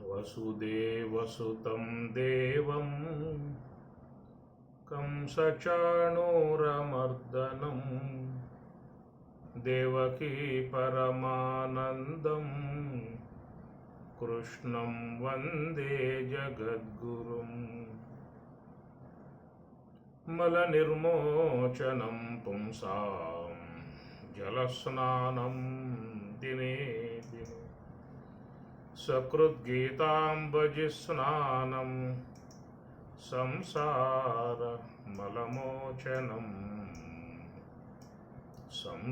వసుదేవసుతం దేవం కంసచాణూరమర్దనం దేవకీ పరమానందం కృష్ణం వందే జగద్గురుం. మలనిర్మోచనం పుంసాం జలస్నానం దినే దినే సకృద్గీతాంబుజిస్నానం సంసారమలమోచనం సంసారమలమోచనం.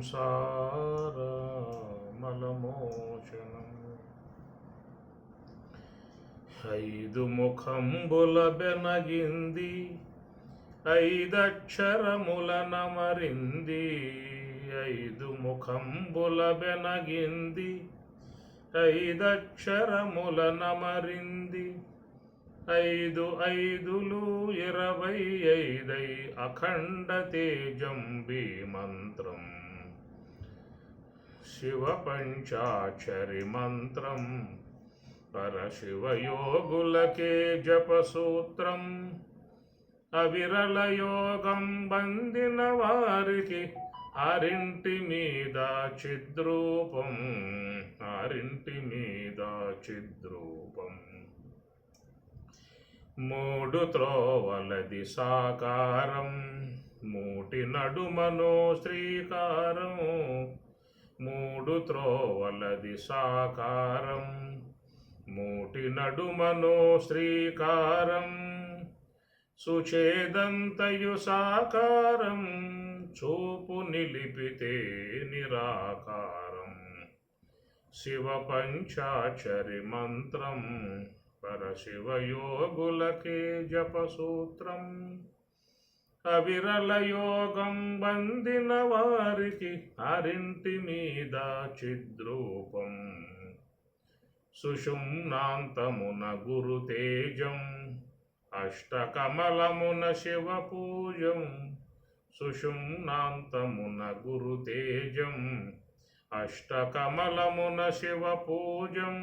ఐదు ముఖంబుల బెనగింది ఐదక్షరముల నమరింది. ఐదు ముఖంబుల బెనగింది ఐదక్షరముల నమరింది. ఐదు ఐదులు 25 అఖండ తేజం మంత్రం. శివ పంచాక్షరి మంత్రం పరశివయోగులకే జపసూత్రం. అవిరల యోగం బందిన వారికి ఆరింటి మీద చిద్రూపం. ఆరింటి మీద చిద్రూపం. మూడు త్రోవలది సాకారం మూటి నడుమనో శ్రీకారం. మూడు త్రోవలది సాకారం మూటి నడుమనో శ్రీకారం. సుచేదంతయు సాకారం చూపు నిలిపితే నిరాకారం. శివ పంచాక్షరి మంత్రం పరశివయోగులకే జపసూత్రం. అవిరల యోగం బందిన వారికి ఆరింటి మీద చిద్రూపం. సుషుమ్నాంతమున గురు తేజం అష్టకమలమున శివ పూజం. సుషుమ్నాంతమున గురు తేజం అష్టకమలమున శివ పూజం.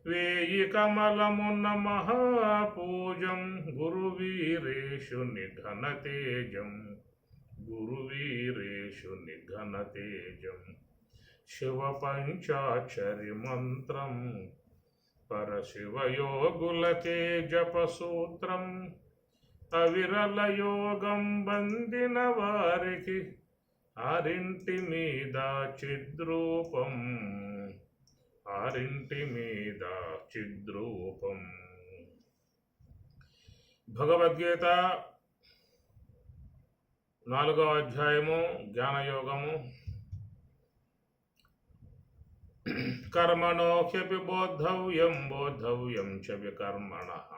వేయి కమలమున మహాపూజం. గురువీరేశుని ఘనతేజం గురువీరేశుని ఘనతేజం. శివ పంచాక్షరి మంత్రం పరశివయోగులకే జపసూత్రం. అవిరల యోగం బందిన వారికి ఆరింటి మీద చిద్రూపం. ఆరింటి మీద చిద్రూపం. భగవద్గీత 4వ అధ్యాయము జ్ఞానయోగము. కర్మణోహ్యపి బోద్ధవ్యం బోద్ధవ్యం చ వికర్మణః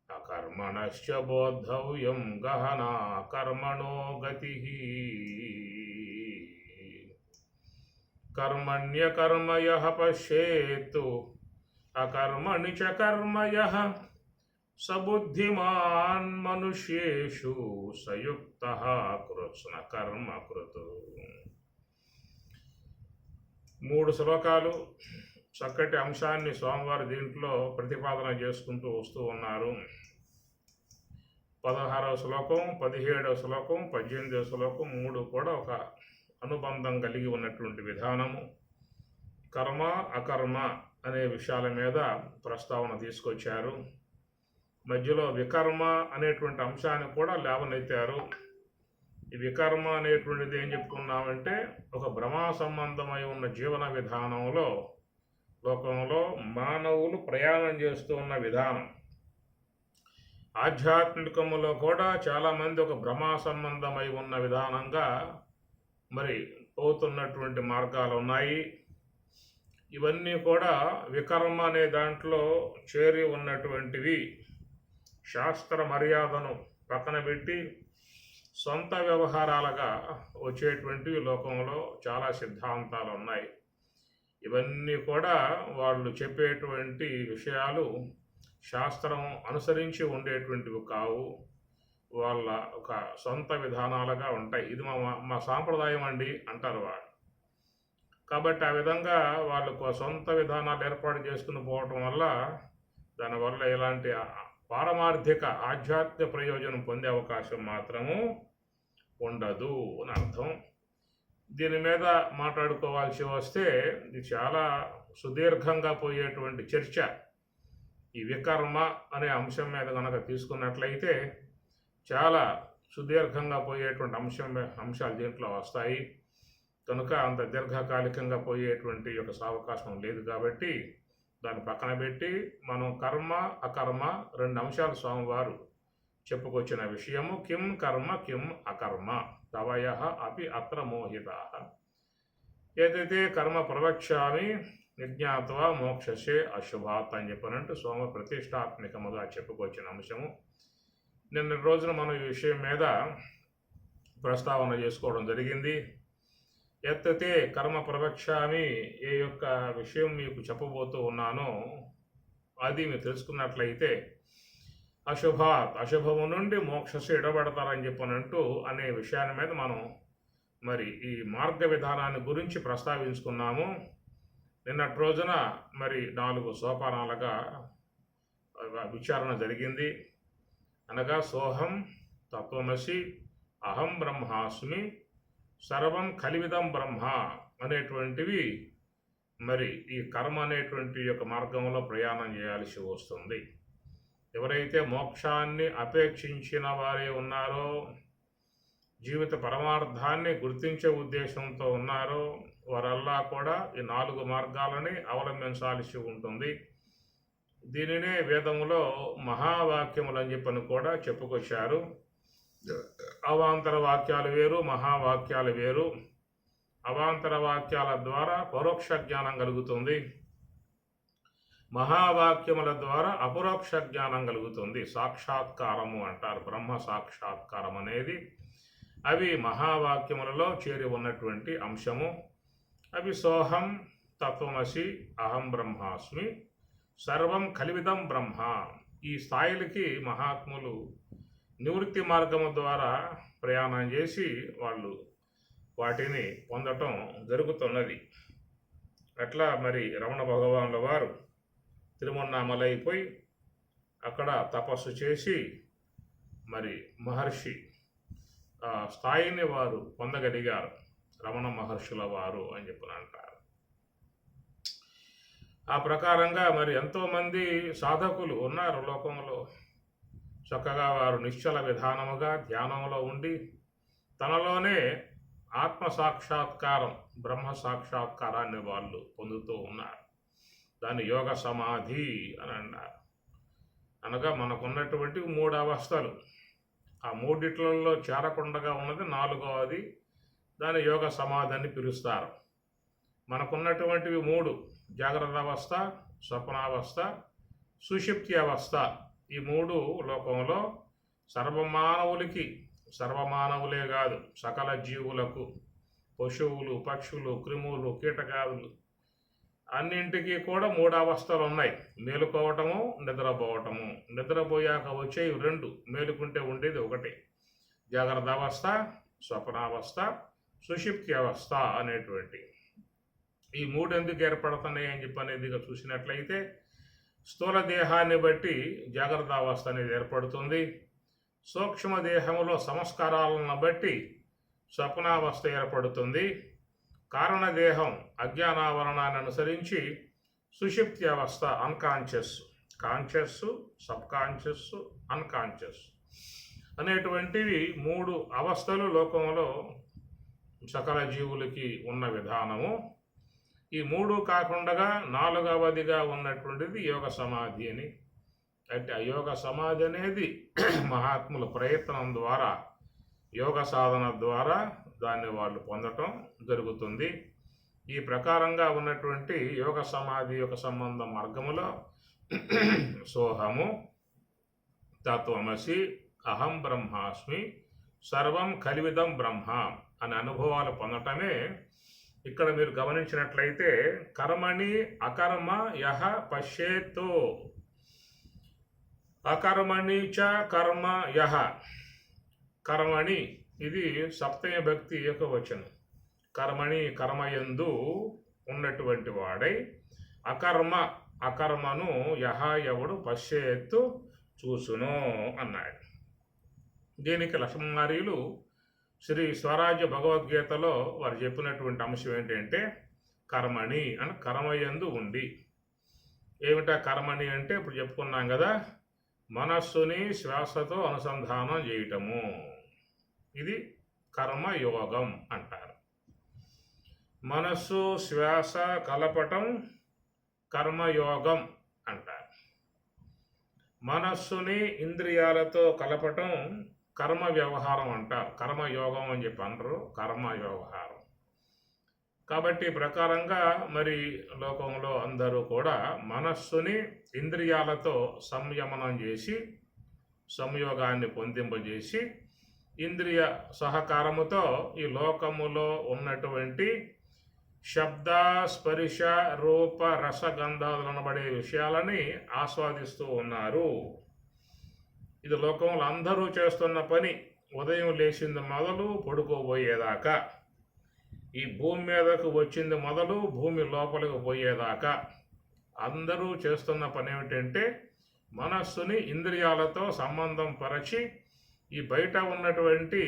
అకర్మణశ్చ బోద్ధవ్యం గహనా కర్మణో గతిః. కర్మణ్యకర్మ యః పశ్యేత్తు అకర్మణి చ కర్మ యః స బుద్ధిమాన్ మనుష్యేషు సయుక్తః కృత్స్న కర్మ కృతు. 3 శ్లోకాలు చక్కటి అంశాన్ని స్వామివారి దీంట్లో ప్రతిపాదన చేసుకుంటూ వస్తూ ఉన్నారు. 16వ శ్లోకం 17వ శ్లోకం 18వ శ్లోకం 3 కూడా ఒక అనుబంధం కలిగి ఉన్నటువంటి విధానము. కర్మ అకర్మ అనే విషయాల మీద ప్రస్తావన తీసుకొచ్చారు. మధ్యలో వికర్మ అనేటువంటి అంశాన్ని కూడా లేవనెత్తారు. ఈ వికర్మ అనేటువంటిది ఏం చెప్పుకున్నామంటే ఒక భ్రమా సంబంధమై ఉన్న జీవన విధానంలో లోకంలో మానవులు ప్రయాణం చేస్తూ ఉన్న విధానం. ఆధ్యాత్మికములో కూడా చాలామంది ఒక భ్రమా సంబంధమై ఉన్న విధానంగా మరి పోతున్నటువంటి మార్గాలు ఉన్నాయి. ఇవన్నీ కూడా వికర్మ అనే దాంట్లో చేరి ఉన్నటువంటివి. శాస్త్ర మర్యాదను పక్కన పెట్టి సొంత వ్యవహారాలుగా వచ్చేటువంటివి లోకంలో చాలా సిద్ధాంతాలు ఉన్నాయి. ఇవన్నీ కూడా వాళ్ళు చెప్పేటువంటి విషయాలు శాస్త్రం అనుసరించి ఉండేటువంటివి కావు. వాళ్ళ ఒక సొంత విధానాలుగా ఉంటాయి. ఇది మా సాంప్రదాయం అండి అంటారు వాళ్ళు. కాబట్టి ఆ విధంగా వాళ్ళు సొంత విధానాలు ఏర్పాటు చేసుకుని పోవటం వల్ల దానివల్ల ఎలాంటి పారమార్థిక ఆధ్యాత్మిక ప్రయోజనం పొందే అవకాశం మాత్రము ఉండదు అని అర్థం. దీని మీద మాట్లాడుకోవాల్సి వస్తే ఇది చాలా సుదీర్ఘంగా పోయేటువంటి చర్చ. ఈ వికర్మ అనే అంశం మీద కనుక తీసుకున్నట్లయితే చాలా సుదీర్ఘంగా పోయేటువంటి అంశాలు దీంట్లో వస్తాయి. కనుక అంత దీర్ఘకాలికంగా పోయేటువంటి ఒక అవకాశం లేదు. కాబట్టి దాన్ని పక్కన పెట్టి మనం కర్మ అకర్మ రెండు అంశాలు స్వామివారు చెప్పుకొచ్చిన విషయము. కిం కర్మ కిం అకర్మ తవయ అపి అత్ర మోహిత. ఏదైతే కర్మ ప్రవక్ష్యామి నిజ్ఞాత్వా మోక్షసే అశుభాత్ అని చెప్పనంటూ స్వామి ప్రతిష్టాత్మకముగా చెప్పుకొచ్చిన అంశము. నిన్న రోజున మనం ఈ విషయం మీద ప్రస్తావన చేసుకోవడం జరిగింది. ఎత్తితే కర్మ ప్రవక్ష్యామి, ఏ యొక్క విషయం మీకు చెప్పబోతూ ఉన్నానో అది మీరు తెలుసుకున్నట్లయితే అశుభాత్, అశుభము నుండి మోక్షసు ఎడబడతారని చెప్పనంటూ అనే విషయాన్ని మీద మనం మరి ఈ మార్గ విధానాన్ని గురించి ప్రస్తావించుకున్నాము. నిన్నటి రోజున మరి 4 సోపానాలుగా విచారణ జరిగింది. అనగా సోహం, తత్వమసి, అహం బ్రహ్మాస్మి, సర్వం కలివిదం బ్రహ్మ అనేటువంటివి మరి ఈ కర్మ అనేటువంటి యొక్క మార్గంలో ప్రయాణం చేయాల్సి వస్తుంది. ఎవరైతే మోక్షాన్ని అపేక్షించిన వారే ఉన్నారో, జీవిత పరమార్థాన్ని గుర్తించే ఉద్దేశంతో ఉన్నారో వారల్లా కూడా ఈ 4 మార్గాలని అవలంబించాల్సి ఉంటుంది. దీనినే వేదములో మహావాక్యములు అని చెప్పని కూడా చెప్పుకొచ్చారు. అవాంతర వాక్యాలు వేరు, మహావాక్యాలు వేరు. అవాంతర వాక్యాల ద్వారా పరోక్ష జ్ఞానం కలుగుతుంది, మహావాక్యముల ద్వారా అపరోక్ష జ్ఞానం కలుగుతుంది. సాక్షాత్కారము అంటారు, బ్రహ్మ సాక్షాత్కారం అనేది. అవి మహావాక్యములలో చేరి ఉన్నటువంటి అంశము. అవి సోహం, తత్వమసి, అహం బ్రహ్మాస్మి, సర్వం కలివిదం బ్రహ్మ. ఈ స్థాయిలకి మహాత్ములు నివృత్తి మార్గము ద్వారా ప్రయాణం చేసి వాళ్ళు వాటిని పొందటం జరుగుతున్నది. అట్లా మరి రమణ భగవానుల వారు తిరుమన్నామలైపోయి అక్కడ తపస్సు చేసి మరి మహర్షి స్థాయిని వారు పొందగలిగారు, రమణ మహర్షుల వారు అని చెప్పని అంటారు. ఆ ప్రకారంగా మరి ఎంతోమంది సాధకులు ఉన్నారు లోకంలో. చక్కగా వారు నిశ్చల విధానముగా ధ్యానంలో ఉండి తనలోనే ఆత్మ సాక్షాత్కారం, బ్రహ్మ సాక్షాత్కారాన్ని వాళ్ళు పొందుతూ ఉన్నారు. దాన్ని యోగ సమాధి అని అన్నారు. అనగా మనకున్నటువంటి 3 అవస్థలు, ఆ 3 చేరకుండా ఉన్నది 4వది, దాన్ని యోగ సమాధి అని పిలుస్తారు. మనకున్నటువంటివి 3: జాగ్రత్త అవస్థ, స్వప్నావస్థ, సుషుప్తి అవస్థ. ఈ 3 లోకంలో సర్వమానవులకి, సర్వమానవులే కాదు సకల జీవులకు, పశువులు, పక్షులు, క్రిములు, కీటకాదులు అన్నింటికీ కూడా 3 అవస్థలు ఉన్నాయి. మేలుకోవటము, నిద్రపోవటము. నిద్రపోయాక వచ్చేవి 2, మేలుకుంటే ఉండేది 1. జాగ్రత్త అవస్థ, స్వప్నావస్థ, సుషుప్తి అవస్థ అనేటువంటి ఈ 3 ఎందుకు ఏర్పడుతున్నాయి అని చెప్పి అనేది చూసినట్లయితే స్థూల దేహాన్ని బట్టి జాగ్రత్త అవస్థ అనేది ఏర్పడుతుంది. సూక్ష్మ దేహంలో సంస్కారాలను బట్టి స్వప్నావస్థ ఏర్పడుతుంది. కారణదేహం అజ్ఞానావరణాన్ని అనుసరించి సుషుప్తి అవస్థ, unconscious, conscious, sub conscious, unconscious అనేటువంటివి 3 అవస్థలు లోకంలో సకల జీవులకి ఉన్న విధానము. ఈ 3 కాకుండా 4వదిగా ఉన్నటువంటిది యోగ సమాధి అని. అంటే ఆ యోగ సమాధి అనేది మహాత్ముల ప్రయత్నం ద్వారా, యోగ సాధన ద్వారా దాన్ని వాళ్ళు పొందటం జరుగుతుంది. ఈ ప్రకారంగా ఉన్నటువంటి యోగ సమాధి యొక్క సంబంధ మార్గములో సోహము, తత్వమసి, అహం బ్రహ్మాస్మి, సర్వం కలివిదం బ్రహ్మ అనే అనుభవాలు పొందటమే ఇక్కడ మీరు గమనించినట్లయితే కర్మణి అకర్మ యహ పశ్యేతో, అకర్మణి చ కర్మ యహ. కర్మణి ఇది సప్తమ భక్తి ఏకవచనం. కర్మణి కర్మయందు ఉన్నటువంటి వాడై అకర్మను ఎవడు పశ్చేత్తు చూసును అన్నాడు. దీనికి లక్ష్మణార్యులు శ్రీ స్వరాజ్య భగవద్గీతలో వారు చెప్పినటువంటి అంశం ఏంటంటే కర్మణి అని, కర్మయందు ఉండి. ఏమిటా కర్మణి అంటే ఇప్పుడు చెప్పుకున్నాం కదా, మనస్సుని శ్వాసతో అనుసంధానం చేయటము, ఇది కర్మయోగం అంటారు. మనస్సు శ్వాస కలపటం కర్మయోగం అంటారు. మనస్సుని ఇంద్రియాలతో కలపటం కర్మ వ్యవహారం అంటారు. కర్మయోగం అని చెప్పి అనరు, కర్మ వ్యవహారం. కాబట్టి ప్రకారంగా మరి లోకంలో అందరూ కూడా మనస్సుని ఇంద్రియాలతో సంయమనం చేసి, సంయోగాన్ని పొందింపజేసి, ఇంద్రియ సహకారముతో ఈ లోకములో ఉన్నటువంటి శబ్ద స్పర్శ రూప రసగంధాలు అనబడే విషయాలని ఆస్వాదిస్తూ ఉన్నారు. ఇది లోకంలో అందరూ చేస్తున్న పని. ఉదయం లేచింది మొదలు పడుకోబోయేదాకా, ఈ భూమి మీదకు వచ్చింది మొదలు భూమి లోపలికి పోయేదాకా అందరూ చేస్తున్న పని ఏమిటంటే మనస్సుని ఇంద్రియాలతో సంబంధం పరచి ఈ బయట ఉన్నటువంటి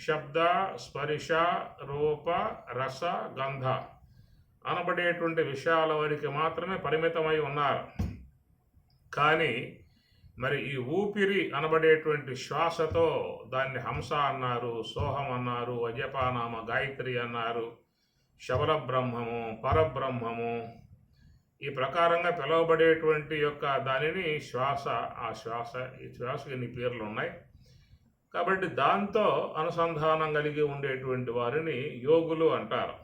శబ్ద స్పర్శ రూప రస గంధ అనబడేటువంటి విషయాల వరకు మాత్రమే పరిమితమై ఉన్నారు. కానీ మరి ఈ ఊపిరి అనబడేటువంటి శ్వాసతో, దాన్ని హంస అన్నారు, సోహం అన్నారు, అజపానామ గాయత్రి అన్నారు, శబర బ్రహ్మము, పరబ్రహ్మము, ఈ ప్రకారంగా పిలువబడేటువంటి యొక్క దానిని శ్వాస, ఈ శ్వాసకి ఇన్ని పేర్లు ఉన్నాయి. కాబట్టి దాంతో అనుసంధానం కలిగి ఉండేటువంటి వారిని యోగులు అంటారు.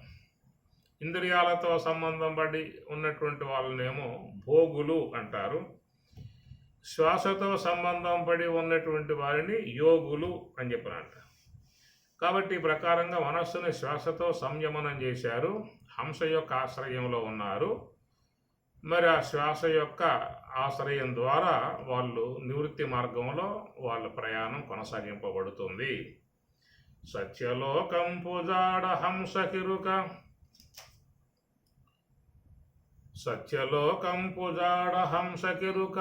ఇంద్రియాలతో సంబంధం పడి ఉన్నటువంటి వాళ్ళనేమో భోగులు అంటారు. శ్వాసతో సంబంధం పడి ఉన్నటువంటి వారిని యోగులు అని చెప్పినంటారు. కాబట్టి ఈ ప్రకారంగా మనస్సుని శ్వాసతో సంయమనం చేశారు, హంస యొక్క ఆశ్రయంలో ఉన్నారు. మరి ఆ శ్వాస యొక్క ఆశ్రయం ద్వారా వాళ్ళు నివృత్తి మార్గంలో వాళ్ళ ప్రయాణం కొనసాగింపబడుతుంది. సత్యలోకం పూజాడ హంసకిరుక, సత్యలోకం పూజాడ హంసకిరుక,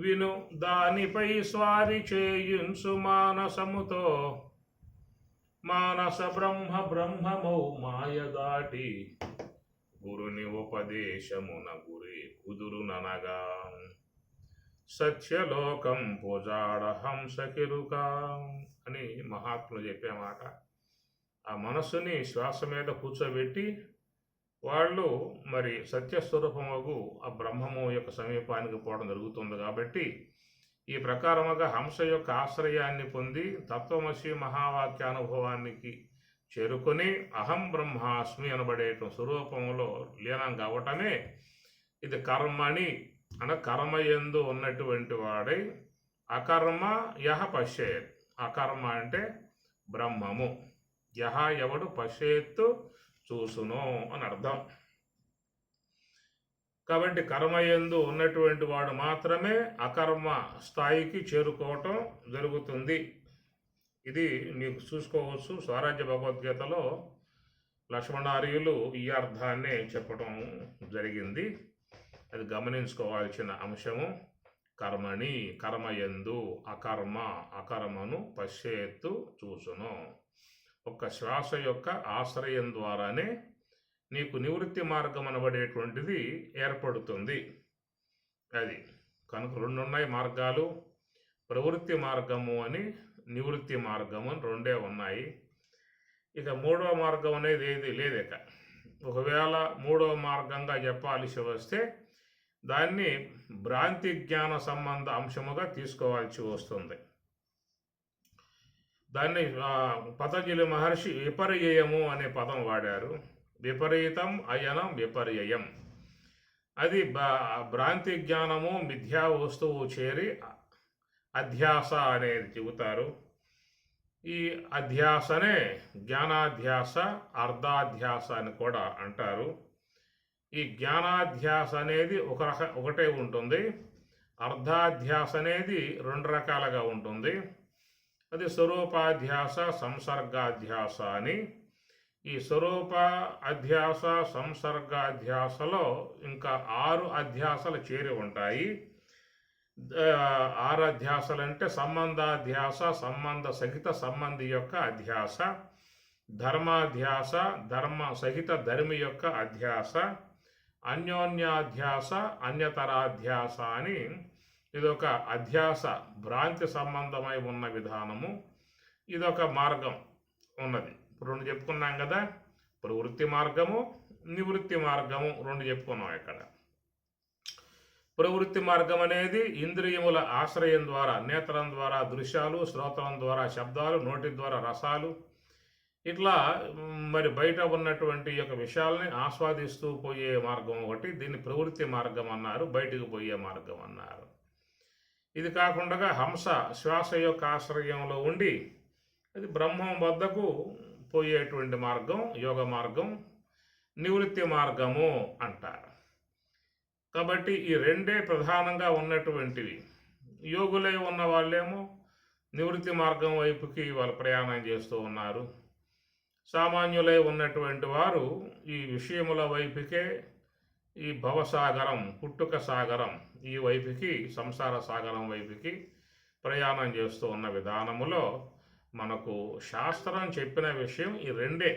విను దానిపై స్వారి చేయుంసు మానసముతో, మానస బ్రహ్మమౌ మాయ దాటి, గురుని ఉపదేశమున గురి కుదురుననగా, సత్యలోకం పూజాడ హంసకిరుక అని మహాత్ములు చెప్పే మాట. ఆ మనస్సుని శ్వాస మీద కూర్చోబెట్టి వాళ్ళు మరి సత్యస్వరూపముగు ఆ బ్రహ్మము యొక్క సమీపానికి పోవడం జరుగుతుంది. కాబట్టి ఈ ప్రకారముగా హంస యొక్క ఆశ్రయాన్ని పొంది తత్వమసి మహావాక్యానుభవానికి చేరుకొని అహం బ్రహ్మాస్మి అనబడేటువంటి స్వరూపంలో లీనం కావటమే ఇది కర్మని కర్మయందు ఉన్నటువంటి వాడై అకర్మ పశ్యేత్. అకర్మ అంటే బ్రహ్మము, ఎవడు పశ్యేత్తు చూసును అని అర్థం. కాబట్టి కర్మయందు ఉన్నటువంటి వాడు మాత్రమే అకర్మ స్థాయికి చేరుకోవటం జరుగుతుంది. ఇది మీకు చూసుకోవచ్చు. స్వరాజ్య భగవద్గీతలో లక్ష్మణార్యులు ఈ అర్థాన్నే చెప్పడం జరిగింది. అది గమనించుకోవాల్సిన అంశము. కర్మని, కర్మయందు, అకర్మను పశ్చేత్తు చూసును. ఒక్క శ్వాస యొక్క ఆశ్రయం ద్వారానే నీకు నివృత్తి మార్గం అనబడేటువంటిది ఏర్పడుతుంది. అది కనుక రెండు ఉన్నాయి మార్గాలు, ప్రవృత్తి మార్గము అని, నివృత్తి మార్గము అని రెండే ఉన్నాయి. ఇక మూడవ మార్గం అనేది ఏది లేదు. ఇక ఒకవేళ మూడవ మార్గంగా చెప్పాల్సి వస్తే దాన్ని భ్రాంతి జ్ఞాన సంబంధ అంశముగా తీసుకోవాల్సి వస్తుంది. దాన్ని పతంజలి మహర్షి విపర్యయము అనే పదం వాడారు. విపరీతం అయనం విపర్యయం. అది భ్రాంతి జ్ఞానము మిథ్యా వస్తువు చేరి అధ్యాస అనేది చెబుతారు. ఈ అధ్యాసనే జ్ఞానాధ్యాస, అర్ధాధ్యాస అని కూడా అంటారు. ఈ జ్ఞానాధ్యాస అనేది ఒకటే ఉంటుంది, అర్ధాధ్యాస అనేది రెండు రకాలుగా ఉంటుంది. అది స్వరూపాధ్యాస, సంసర్గాధ్యాస అని. ఈ స్వరూప అధ్యాస సంసర్గ అధ్యాసలో ఇంకా 6 అధ్యాసలు చేరి ఉంటాయి. 6 అధ్యాసలు అంటే సంబంధాధ్యాస, సంబంధ సహిత సంబంధి యొక్క అధ్యాస, ధర్మాధ్యాస, ధర్మ సహిత ధర్మి యొక్క అధ్యాస, అన్యోన్యాధ్యాస, అన్యతరాధ్యాస అని ఇదొక అధ్యాస భ్రాంతి సంబంధమై ఉన్న విధానము. ఇదొక మార్గం ఉన్నది. ఇప్పుడు 2 చెప్పుకున్నాం కదా, ప్రవృత్తి మార్గము, నివృత్తి మార్గము 2 చెప్పుకున్నాం ఇక్కడ. ప్రవృత్తి మార్గం అనేది ఇంద్రియముల ఆశ్రయం ద్వారా, నేత్రం ద్వారా దృశ్యాలు, శ్రోత్రం ద్వారా శబ్దాలు, నోటి ద్వారా రసాలు, ఇట్లా మరి బయట ఉన్నటువంటి యొక్క విషయాల్ని ఆస్వాదిస్తూ పోయే మార్గం ఒకటి. దీన్ని ప్రవృత్తి మార్గం అన్నారు, బయటకు పోయే మార్గం అన్నారు. ఇది కాకుండా హంస శ్వాస యొక్క ఆశ్రయంలో ఉండి అది బ్రహ్మం వద్దకు పోయేటువంటి మార్గం యోగ మార్గం, నివృత్తి మార్గము అంటారు. కాబట్టి ఈ 2 ప్రధానంగా ఉన్నటువంటివి. యోగులై ఉన్న వాళ్ళేమో నివృత్తి మార్గం వైపుకి వాళ్ళు ప్రయాణం చేస్తూ ఉన్నారు. సామాన్యులై ఉన్నటువంటి వారు ఈ విషయముల వైపుకే, ఈ భవసాగరం పుట్టుక సాగరం ఈ వైపుకి, సంసార సాగరం వైపుకి ప్రయాణం చేస్తూ ఉన్న విధానములో మనకు శాస్త్రం చెప్పిన విషయం ఈ 2.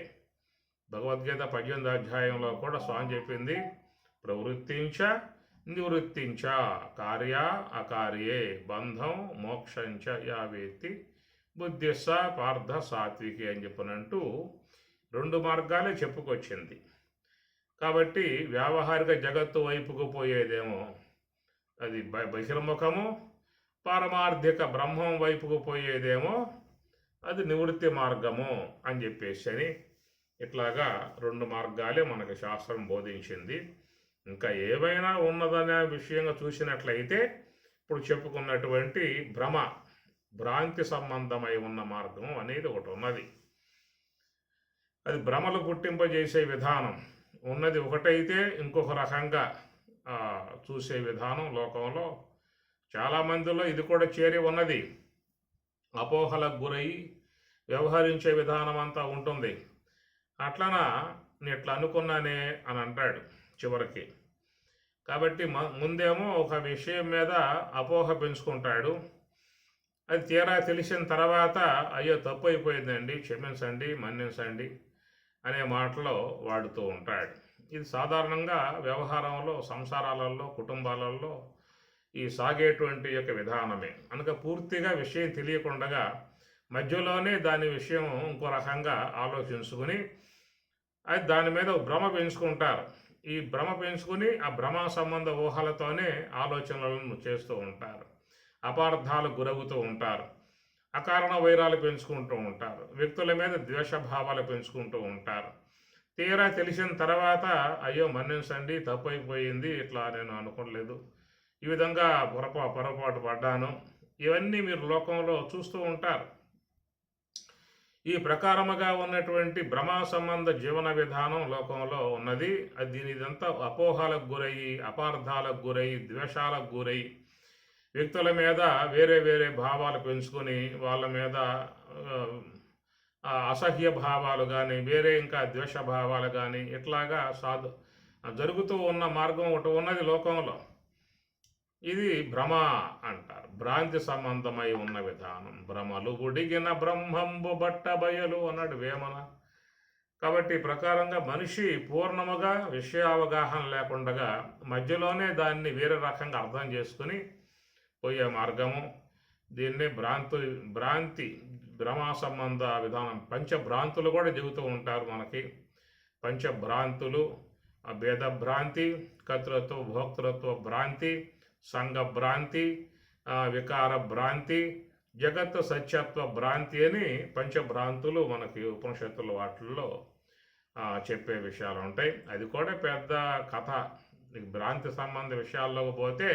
భగవద్గీత 18వ అధ్యాయంలో కూడా స్వామి చెప్పింది, ప్రవృత్తించ నివృత్తించ కార్య అకార్యే బంధం మోక్షంచ యావేత్తి బుద్ధిస్స పార్థ సాత్వికి అని చెప్పినట్టు 2 మార్గాలే చెప్పుకొచ్చింది. కాబట్టి వ్యావహారిక జగత్తు వైపుకు పోయేదేమో అది బహిర్ముఖము, పారమార్థిక బ్రహ్మం వైపుకు పోయేదేమో అది నివృత్తి మార్గము అని చెప్పేసి ఇట్లాగా 2 మార్గాలే మనకు శాస్త్రం బోధించింది. ఇంకా ఏమైనా ఉన్నదనే విషయంగా చూసినట్లయితే ఇప్పుడు చెప్పుకున్నటువంటి భ్రాంతి సంబంధమై ఉన్న మార్గం అనేది ఒకటి ఉన్నది. అది భ్రమలు పుట్టింపజేసే విధానం ఉన్నది ఒకటైతే ఇంకొక రకంగా చూసే విధానం లోకంలో చాలామందిలో ఇది కూడా చేరి ఉన్నది. అపోహలకు గురై వ్యవహరించే విధానం అంతా ఉంటుంది. అట్లన నేను ఇట్లా అనుకున్నానే అని అంటాడు చివరికి. కాబట్టి ముందేమో ఒక విషయం మీద అపోహ పెంచుకుంటాడు. అది తీరా తెలిసిన తర్వాత అయ్యో తప్పు అయిపోయిందండి, క్షమించండి, మన్నించండి అనే మాటలో వాడుతూ ఉంటాడు. ఇది సాధారణంగా వ్యవహారంలో, సంసారాలలో, కుటుంబాలలో ఈ సాగేటువంటి యొక్క విధానమే. కనుక పూర్తిగా విషయం తెలియకుండా మధ్యలోనే దాని విషయం ఇంకో రకంగా ఆలోచించుకుని అది దాని మీద భ్రమ పెంచుకుంటారు. ఈ భ్రమ పెంచుకుని ఆ భ్రమ సంబంధ ఊహలతోనే ఆలోచనలను చేస్తూ ఉంటారు. అపార్థాలకు గురవుతూ ఉంటారు. అకారణ వైరాలు పెంచుకుంటూ ఉంటారు. వ్యక్తుల మీద ద్వేషభావాలు పెంచుకుంటూ ఉంటారు. తీరా తెలిసిన తర్వాత అయ్యో మన్నించండి, తప్పు అయిపోయింది, ఇట్లా నేను అనుకోలేదు, ఈ విధంగా పొరపాటు పడ్డాను, ఇవన్నీ మీరు లోకంలో చూస్తూ ఉంటారు. ఈ ప్రకారముగా ఉన్నటువంటి భ్రమ సంబంధ జీవన విధానం లోకంలో ఉన్నది. ఇదంతా అపోహలకు గురయ్యి, అపార్థాలకు గురయ్యి, ద్వేషాలకు గురయ్యి, వ్యక్తుల మీద వేరే వేరే భావాలు పెంచుకొని వాళ్ళ మీద అసహ్య భావాలు కానీ, వేరే ఇంకా ద్వేష భావాలు కానీ ఇట్లాగా జరుగుతూ ఉన్న మార్గం ఒకటి ఉన్నది లోకంలో. ఇది భ్రమ అంటారు. భ్రాంతి సంబంధమై ఉన్న విధానం. భ్రమలు గుడిగిన బ్రహ్మంబు బట్ట బయలు అన్నాడు వేమన. కాబట్టి ప్రకారంగా మనిషి పూర్ణముగా విషయావగాహన లేకుండా మధ్యలోనే దాన్ని వేరే రకంగా అర్థం చేసుకుని పోయే మార్గము. దీన్నే భ్రాంతి భ్రమ సంబంధ విధానం. పంచభ్రాంతులు కూడా చెబుతూ ఉంటారు మనకి. పంచభ్రాంతులు, భేద భ్రాంతి, కర్తృత్వ భోక్తృత్వ భ్రాంతి, సంఘ భ్రాంతి, వికార భ్రాంతి, జగత్ సత్యత్వ భ్రాంతి అని పంచభ్రాంతులు మనకి ఉపనిషత్తుల వాటిల్లో చెప్పే విషయాలు ఉంటాయి. అది కూడా పెద్ద కథ. భ్రాంతి సంబంధ విషయాల్లోకి పోతే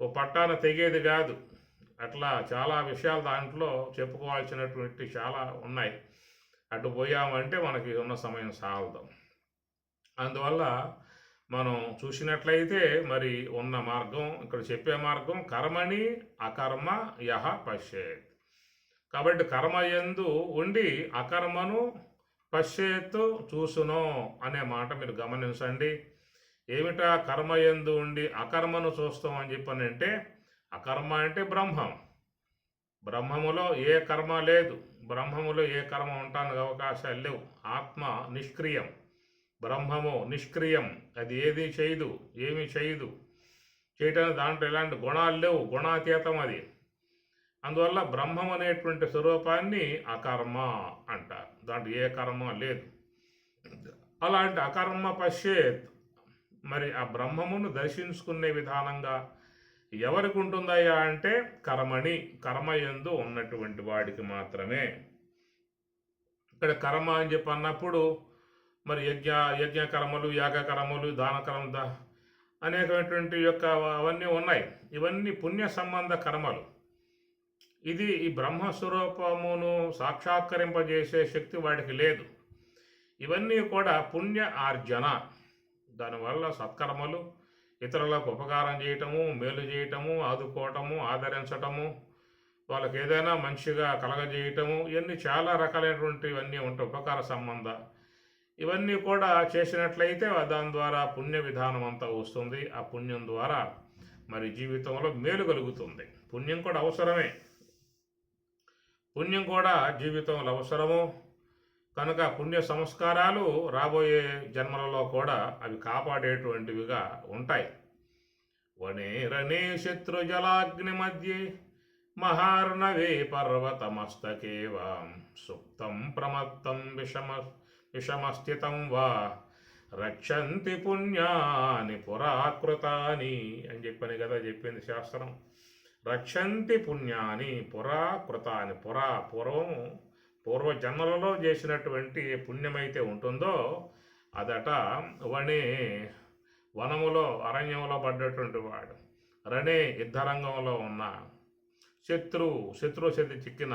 ఓ పట్టాన తెగేది కాదు. అట్లా చాలా విషయాలు దాంట్లో చెప్పుకోవాల్సినటువంటి చాలా ఉన్నాయి. అటు పోయామంటే మనకి ఉన్న సమయం సాగదు. అందువల్ల మనం చూసినట్లయితే మరి ఉన్న మార్గం, ఇక్కడ చెప్పే మార్గం కర్మని అకర్మ యహ పశ్యేత్. కాబట్టి కర్మ యందు ఉండి అకర్మను పశ్చేత్తు చూసునో అనే మాట మీరు గమనించండి. ఏమిటా కర్మయందు ఉండి అకర్మను చూస్తాం అని చెప్పనంటే, అకర్మ అంటే బ్రహ్మం. బ్రహ్మములో ఏ కర్మ లేదు. బ్రహ్మములో ఏ కర్మ ఉండడానికి అవకాశాలు లేవు. ఆత్మ నిష్క్రియం, బ్రహ్మము నిష్క్రియం. అది ఏది చేయదు, ఏమి చేయదు. చేయటానికి దాంట్లో ఎలాంటి గుణాలు లేవు, గుణాతీతం అది. అందువల్ల బ్రహ్మం అనేటువంటి స్వరూపాన్ని అకర్మ అంటారు. దాంట్లో ఏ కర్మ లేదు. అలాంటి అకర్మ పశ్చేత్, మరి ఆ బ్రహ్మమును దర్శించుకునే విధానంగా ఎవరికి ఉంటుందయ్యా అంటే కర్మణి, కర్మయందు ఉన్నటువంటి వాడికి మాత్రమే. ఇక్కడ కర్మ అని చెప్పి అన్నప్పుడు మరి యజ్ఞ కర్మలు, యాగ కర్మలు, దాన కర్మ అనేకమైనటువంటి యొక్క అవన్నీ ఉన్నాయి. ఇవన్నీ పుణ్య సంబంధ కర్మలు. ఇది ఈ బ్రహ్మస్వరూపమును సాక్షాత్కరింపజేసే శక్తి వాడికి లేదు. ఇవన్నీ కూడా పుణ్య ఆర్జన. దానివల్ల సత్కర్మలు, ఇతరులకు ఉపకారం చేయటము, మేలు చేయటము, ఆదుకోవటము, ఆదరించటము, వాళ్ళకి ఏదైనా మంచిగా కలగజేయటము, ఇవన్నీ చాలా రకాలైనటువంటి ఇవన్నీ ఉంటాయి ఉపకార సంబంధ. ఇవన్నీ కూడా చేసినట్లయితే దాని ద్వారా పుణ్య విధానం అంతా వస్తుంది. ఆ పుణ్యం ద్వారా మరి జీవితంలో మేలు కలుగుతుంది. పుణ్యం కూడా అవసరమే. పుణ్యం కూడా జీవితంలో అవసరము కనుక పుణ్య సంస్కారాలు రాబోయే జన్మలలో కూడా అవి కాపాడేటువంటివిగా ఉంటాయి. వనేరనే శత్రుజలాగ్ని మధ్యే మహార్ణవే పర్వతమస్తకేవాం సుప్తం ప్రమత్తం విషమస్థితం వా రక్షంతి పుణ్యాని పురాకృతాని అని చెప్పని కదా చెప్పింది శాస్త్రం. రక్షంతి పుణ్యాని పురాకృతాని. పూర్వ జన్మలలో చేసినటువంటి ఏ పుణ్యమైతే ఉంటుందో అదట వనములో అరణ్యంలో పడ్డటువంటి వాడు, రణే యుద్ధరంగంలో ఉన్న శత్రు చిక్కిన,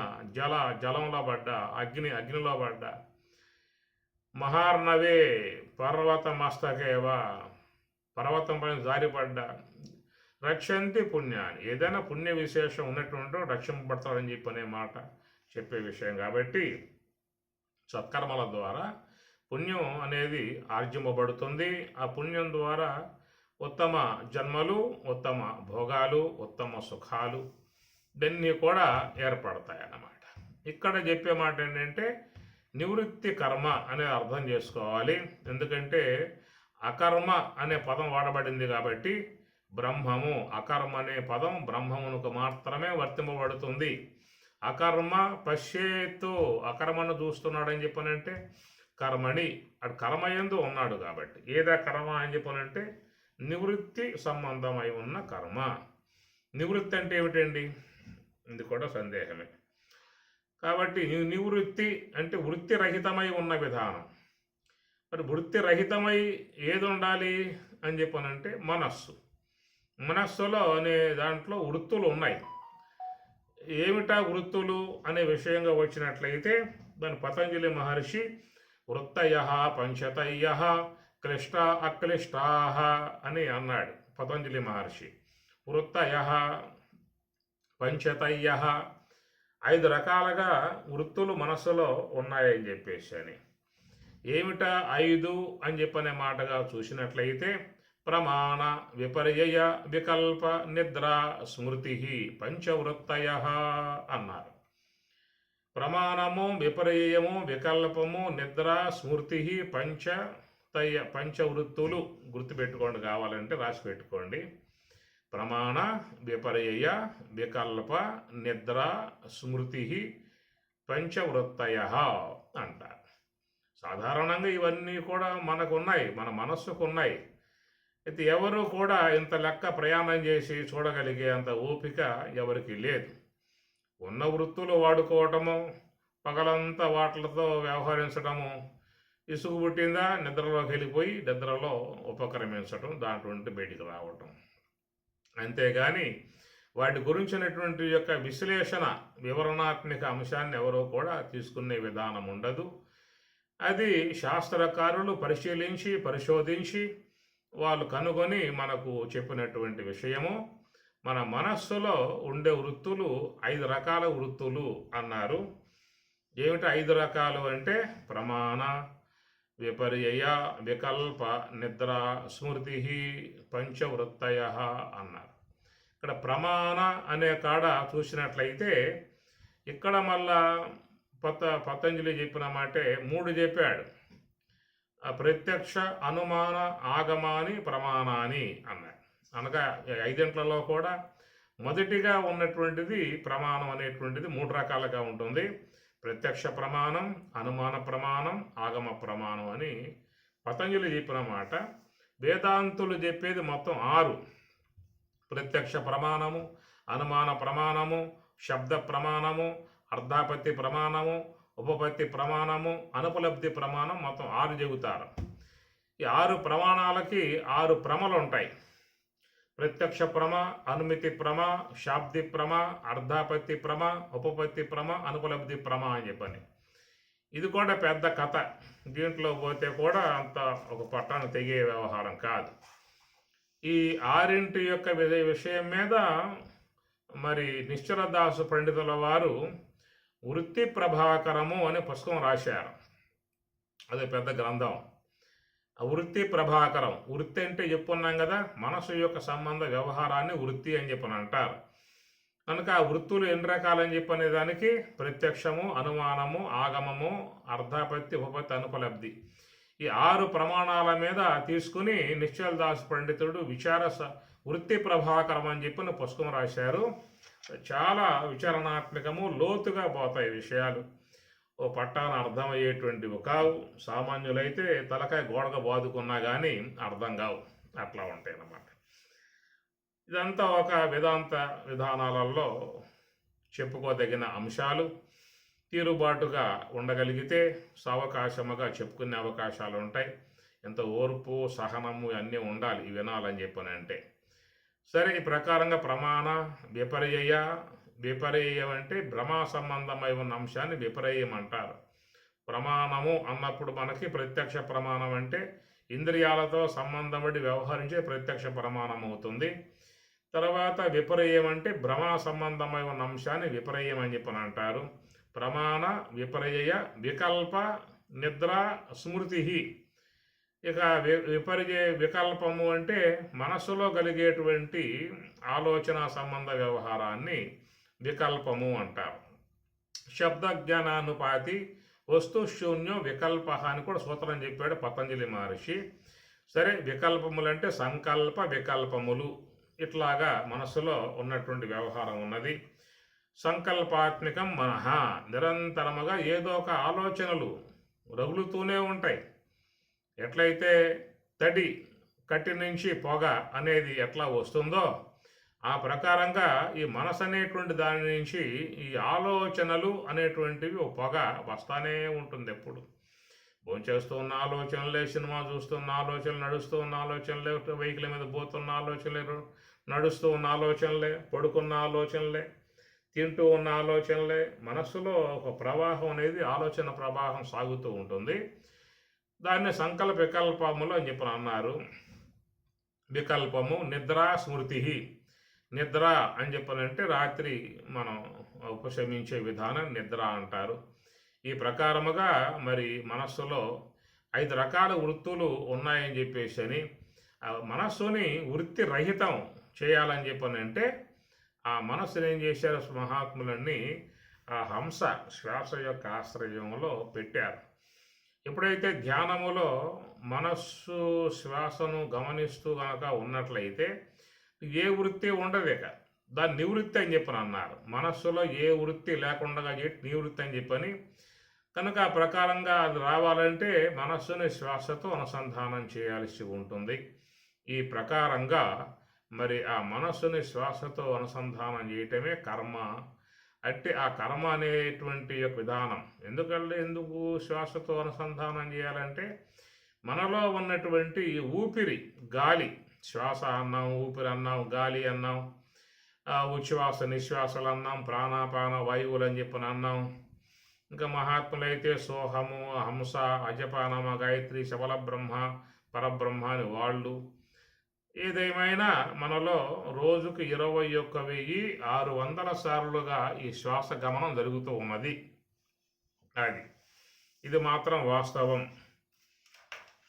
జలంలో పడ్డ, అగ్నిలో పడ్డ, మహార్ణవే పర్వతమస్తకేవా పర్వతం పైన జారిపడ్డ, రక్షంతి పుణ్యాన్ని. ఏదైనా పుణ్య విశేషం ఉన్నటువంటి రక్షింపబడతాడని చెప్పనే మాట చెప్పే విషయం కాబట్టి సత్కర్మల ద్వారా పుణ్యం అనేది ఆర్జింపబడుతుంది. ఆ పుణ్యం ద్వారా ఉత్తమ జన్మలు, ఉత్తమ భోగాలు, ఉత్తమ సుఖాలు ఇవన్నీ కూడా ఏర్పడతాయి అన్నమాట. ఇక్కడ చెప్పే మాట ఏంటంటే నివృత్తి కర్మ అనేది అర్థం చేసుకోవాలి. ఎందుకంటే అకర్మ అనే పదం వాడబడింది కాబట్టి బ్రహ్మము, అకర్మ అనే పదం బ్రహ్మమునకు మాత్రమే వర్తింపబడుతుంది. అకర్మ పశ్చేత్తు, అకర్మను చూస్తున్నాడని చెప్పనంటే కర్మణి, అటు కర్మయందు ఉన్నాడు కాబట్టి. ఏదా కర్మ అని చెప్పనంటే నివృత్తి సంబంధమై ఉన్న కర్మ. నివృత్తి అంటే ఏమిటండి? ఇది కూడా సందేహమే. కాబట్టి నివృత్తి అంటే వృత్తిరహితమై ఉన్న విధానం. మరి వృత్తిరహితమై ఏది ఉండాలి అని చెప్పనంటే మనస్సులో అనే దాంట్లో వృత్తులు ఉన్నాయి. ఏమిటా వృత్తులు అనే విషయంగా వచ్చినట్లయితే దాని పతంజలి మహర్షి వృత్తయ పంచతయ్య క్లిష్ట అక్లిష్టా అని అన్నాడు. పతంజలి మహర్షి వృత్తయ పంచతయ్య 5 రకాలుగా వృత్తులు మనస్సులో ఉన్నాయని చెప్పేసి అని. ఏమిటా 5 అని చెప్పనే మాటగా చూసినట్లయితే ప్రమాణ విపర్యయ వికల్ప నిద్ర స్మృతి పంచవృత్తయ అన్నారు. ప్రమాణము, విపర్యయము, వికల్పము, నిద్ర, స్మృతి, పంచవృత్తులు గుర్తుపెట్టుకోండి. కావాలంటే రాసి పెట్టుకోండి. ప్రమాణ, విపర్యయ, వికల్ప, నిద్ర, స్మృతి పంచవృత్తయ అంటారు. సాధారణంగా ఇవన్నీ కూడా మనకున్నాయి, మన మనస్సుకు ఉన్నాయి. అయితే ఎవరు కూడా ఇంత లెక్క ప్రయాణం చేసి చూడగలిగే అంత ఓపిక ఎవరికి లేదు. ఉన్న వృత్తులు వాడుకోవటము, పగలంతా వాటిలతో వ్యవహరించడము, ఇసుగు పుట్టిందా నిద్రలోకి వెళ్ళిపోయి నిద్రలో ఉపక్రమించడం, దాంట్లో నుండి బయటికి రావటం. అంతేగాని వాటి గురించినటువంటి యొక్క విశ్లేషణ, వివరణాత్మక అంశాన్ని ఎవరో కూడా తీసుకునే విధానం ఉండదు. అది శాస్త్రకారులు పరిశోధించి వాళ్ళు కనుగొని మనకు చెప్పినటువంటి విషయము. మన మనస్సులో ఉండే వృత్తులు 5 రకాల వృత్తులు అన్నారు. ఏమిటి 5 రకాలు అంటే ప్రమాణ, విపర్యయ, వికల్ప, నిద్ర, స్మృతి, పంచవృత్తయ అన్నారు. ఇక్కడ ప్రమాణ అనే కాడ చూసినట్లయితే ఇక్కడ మళ్ళా పతంజలి చెప్పిన మాటే 3 చెప్పాడు. ప్రత్యక్ష, అనుమాన, ఆగమాని, ప్రమాణాని అన్నాడు. అనగా 5 కూడా మొదటిగా ఉన్నటువంటిది ప్రమాణం అనేటువంటిది 3 రకాలుగా ఉంటుంది. ప్రత్యక్ష ప్రమాణం, అనుమాన ప్రమాణం, ఆగమ ప్రమాణం అని పతంజలి చెప్పిన మాట. వేదాంతులు చెప్పేది మొత్తం 6. ప్రత్యక్ష ప్రమాణము, అనుమాన ప్రమాణము, శబ్ద ప్రమాణము, అర్ధాపత్తి ప్రమాణము, ఉపపత్తి ప్రమాణము, అనుపలబ్ధి ప్రమాణం, మొత్తం 6 చెబుతారు. ఈ 6 ప్రమాణాలకి 6 ప్రమలు ఉంటాయి. ప్రత్యక్ష ప్రమ, అనుమితి ప్రమ, శాబ్ది ప్రమ, అర్ధాపత్తి ప్రమ, ఉపపత్తి ప్రమ, అనుపలబ్ధి ప్రమ అని చెప్పని. ఇది కూడా పెద్ద కథ. దీంట్లో పోతే కూడా అంత ఒక పట్టాన్ని తెగే వ్యవహారం కాదు. ఈ 6 యొక్క విషయం మీద మరి నిశ్చలదాసు పండితుల వారు వృత్తి ప్రభాకరము అనే పుస్తకం రాశారు. అది పెద్ద గ్రంథం. వృత్తి ప్రభాకరం. వృత్తి అంటే చెప్పుకున్నాం కదా, మనసు యొక్క సంబంధ వ్యవహారాన్ని వృత్తి అని చెప్పని అంటారు. కనుక ఆ వృత్తులు ఎన్ని రకాలని చెప్పనే దానికి ప్రత్యక్షము, అనుమానము, ఆగమము, అర్ధాపత్తి, ఉపపత్తి, అనుపలబ్ధి ఈ 6 ప్రమాణాల మీద తీసుకుని నిశ్చలదాసు పండితుడు వృత్తి ప్రభాకరం అని చెప్పిన పుస్తకం రాశారు. చాలా విచారణాత్మకము, లోతుగా పోతాయి విషయాలు. ఓ పట్టాన అర్థమయ్యేటువంటివి కావు. సామాన్యులైతే తలకాయ గోడగా బాదుకున్నా కానీ అర్థం కావు. అట్లా ఉంటాయి అన్నమాట. ఇదంతా ఒక వేదాంత విధానాలలో చెప్పుకోదగిన అంశాలు. తీరుబాటుగా ఉండగలిగితే సావకాశముగా చెప్పుకునే అవకాశాలు ఉంటాయి. ఎంత ఓర్పు, సహనము అన్నీ ఉండాలి ఈ వినాలని చెప్పని అంటే. సరే, ఈ ప్రకారంగా ప్రమాణ, విపర్యయ. విపర్యయం అంటే భ్రమ సంబంధమై ఉన్న అంశాన్ని విపర్యయం అంటారు. ప్రమాణము అన్నప్పుడు మనకి ప్రత్యక్ష ప్రమాణం అంటే ఇంద్రియాలతో సంబంధపడి వ్యవహరించే ప్రత్యక్ష ప్రమాణం అవుతుంది. తర్వాత విపర్యయం అంటే భ్రమ సంబంధమై ఉన్న అంశాన్ని విపర్యయం అని చెప్పని అంటారు. ప్రమాణ, విపర్యయ, వికల్ప, నిద్ర, స్మృతి. ఇక వికల్పము అంటే మనస్సులో కలిగేటువంటి ఆలోచన సంబంధ వ్యవహారాన్ని వికల్పము అంటారు. శబ్దజ్ఞానానుపాతి వస్తు శూన్యం వికల్ప అని కూడా సూత్రం చెప్పాడు పతంజలి మహర్షి. సరే, వికల్పములంటే సంకల్ప వికల్పములు. ఇట్లాగా మనస్సులో ఉన్నటువంటి వ్యవహారం ఉన్నది. సంకల్పాత్మికం మనః. నిరంతరముగా ఏదో ఒక ఆలోచనలు రగులుతూనే ఉంటాయి. ఎట్లయితే కట్టి నుంచి పొగ అనేది ఎట్లా వస్తుందో ఆ ప్రకారంగా ఈ మనసు అనేటువంటి దాని నుంచి ఈ ఆలోచనలు అనేటువంటివి ఒక పొగ వస్తానే ఉంటుంది. ఎప్పుడు భోంచేస్తూ ఉన్న ఆలోచనలే, సినిమా చూస్తున్న ఆలోచనలు, నడుస్తూ ఉన్న ఆలోచనలే, వెహికల్ మీద పోతున్న ఆలోచనలే, నడుస్తూ ఉన్న ఆలోచనలే, పడుకున్న ఆలోచనలే, తింటూ ఉన్న ఆలోచనలే. మనస్సులో ఒక ప్రవాహం అనేది ఆలోచన ప్రవాహం సాగుతూ ఉంటుంది. దాన్ని సంకల్ప వికల్పములు అని చెప్పి అన్నారు. వికల్పము, నిద్ర, స్మృతి. నిద్ర అని చెప్పనంటే రాత్రి మనం ఉపశమించే విధానం నిద్ర అంటారు. ఈ ప్రకారముగా మరి మనస్సులో 5 రకాల వృత్తులు ఉన్నాయని చెప్పేసి అని మనస్సుని వృత్తి రహితం చేయాలని చెప్పనంటే ఆ మనస్సుని ఏం చేశారు మహాత్ములన్నీ ఆ హంస శ్వాస యొక్క ఆశ్రయంలో పెట్టారు. ఎప్పుడైతే ధ్యానములో మనస్సు శ్వాసను గమనిస్తూ కనుక ఉన్నట్లయితే ఏ వృత్తి ఉండదు. ఇక దాన్ని నివృత్తి అని చెప్పని అన్నారు. మనస్సులో ఏ వృత్తి లేకుండా నివృత్తి అని చెప్పని. కనుక ఆ ప్రకారంగా అది రావాలంటే మనస్సుని శ్వాసతో అనుసంధానం చేయాల్సి ఉంటుంది. ఈ ప్రకారంగా మరి ఆ మనస్సుని శ్వాసతో అనుసంధానం చేయటమే కర్మ. అంటే ఆ కర్మ అనేటువంటి విధానం ఎందుకు శ్వాసతో అనుసంధానం చేయాలంటే మనలో ఉన్నటువంటి ఊపిరి, గాలి, శ్వాస అన్నాం, ఊపిరి అన్నాం, గాలి అన్నాం, ఉచ్ఛ్వాస నిశ్వాసలు అన్నాం, ప్రాణాపాన వాయువులు అని చెప్పని అన్నాం. ఇంకా మహాత్ములైతే సోహము, హంస, అజపానమ, గాయత్రి, శబల బ్రహ్మ, పరబ్రహ్మ అని వాళ్ళు. ఏదేమైనా మనలో రోజుకు 21,600 సార్లుగా ఈ శ్వాస గమనం జరుగుతూ ఉన్నది. అది ఇది మాత్రం వాస్తవం.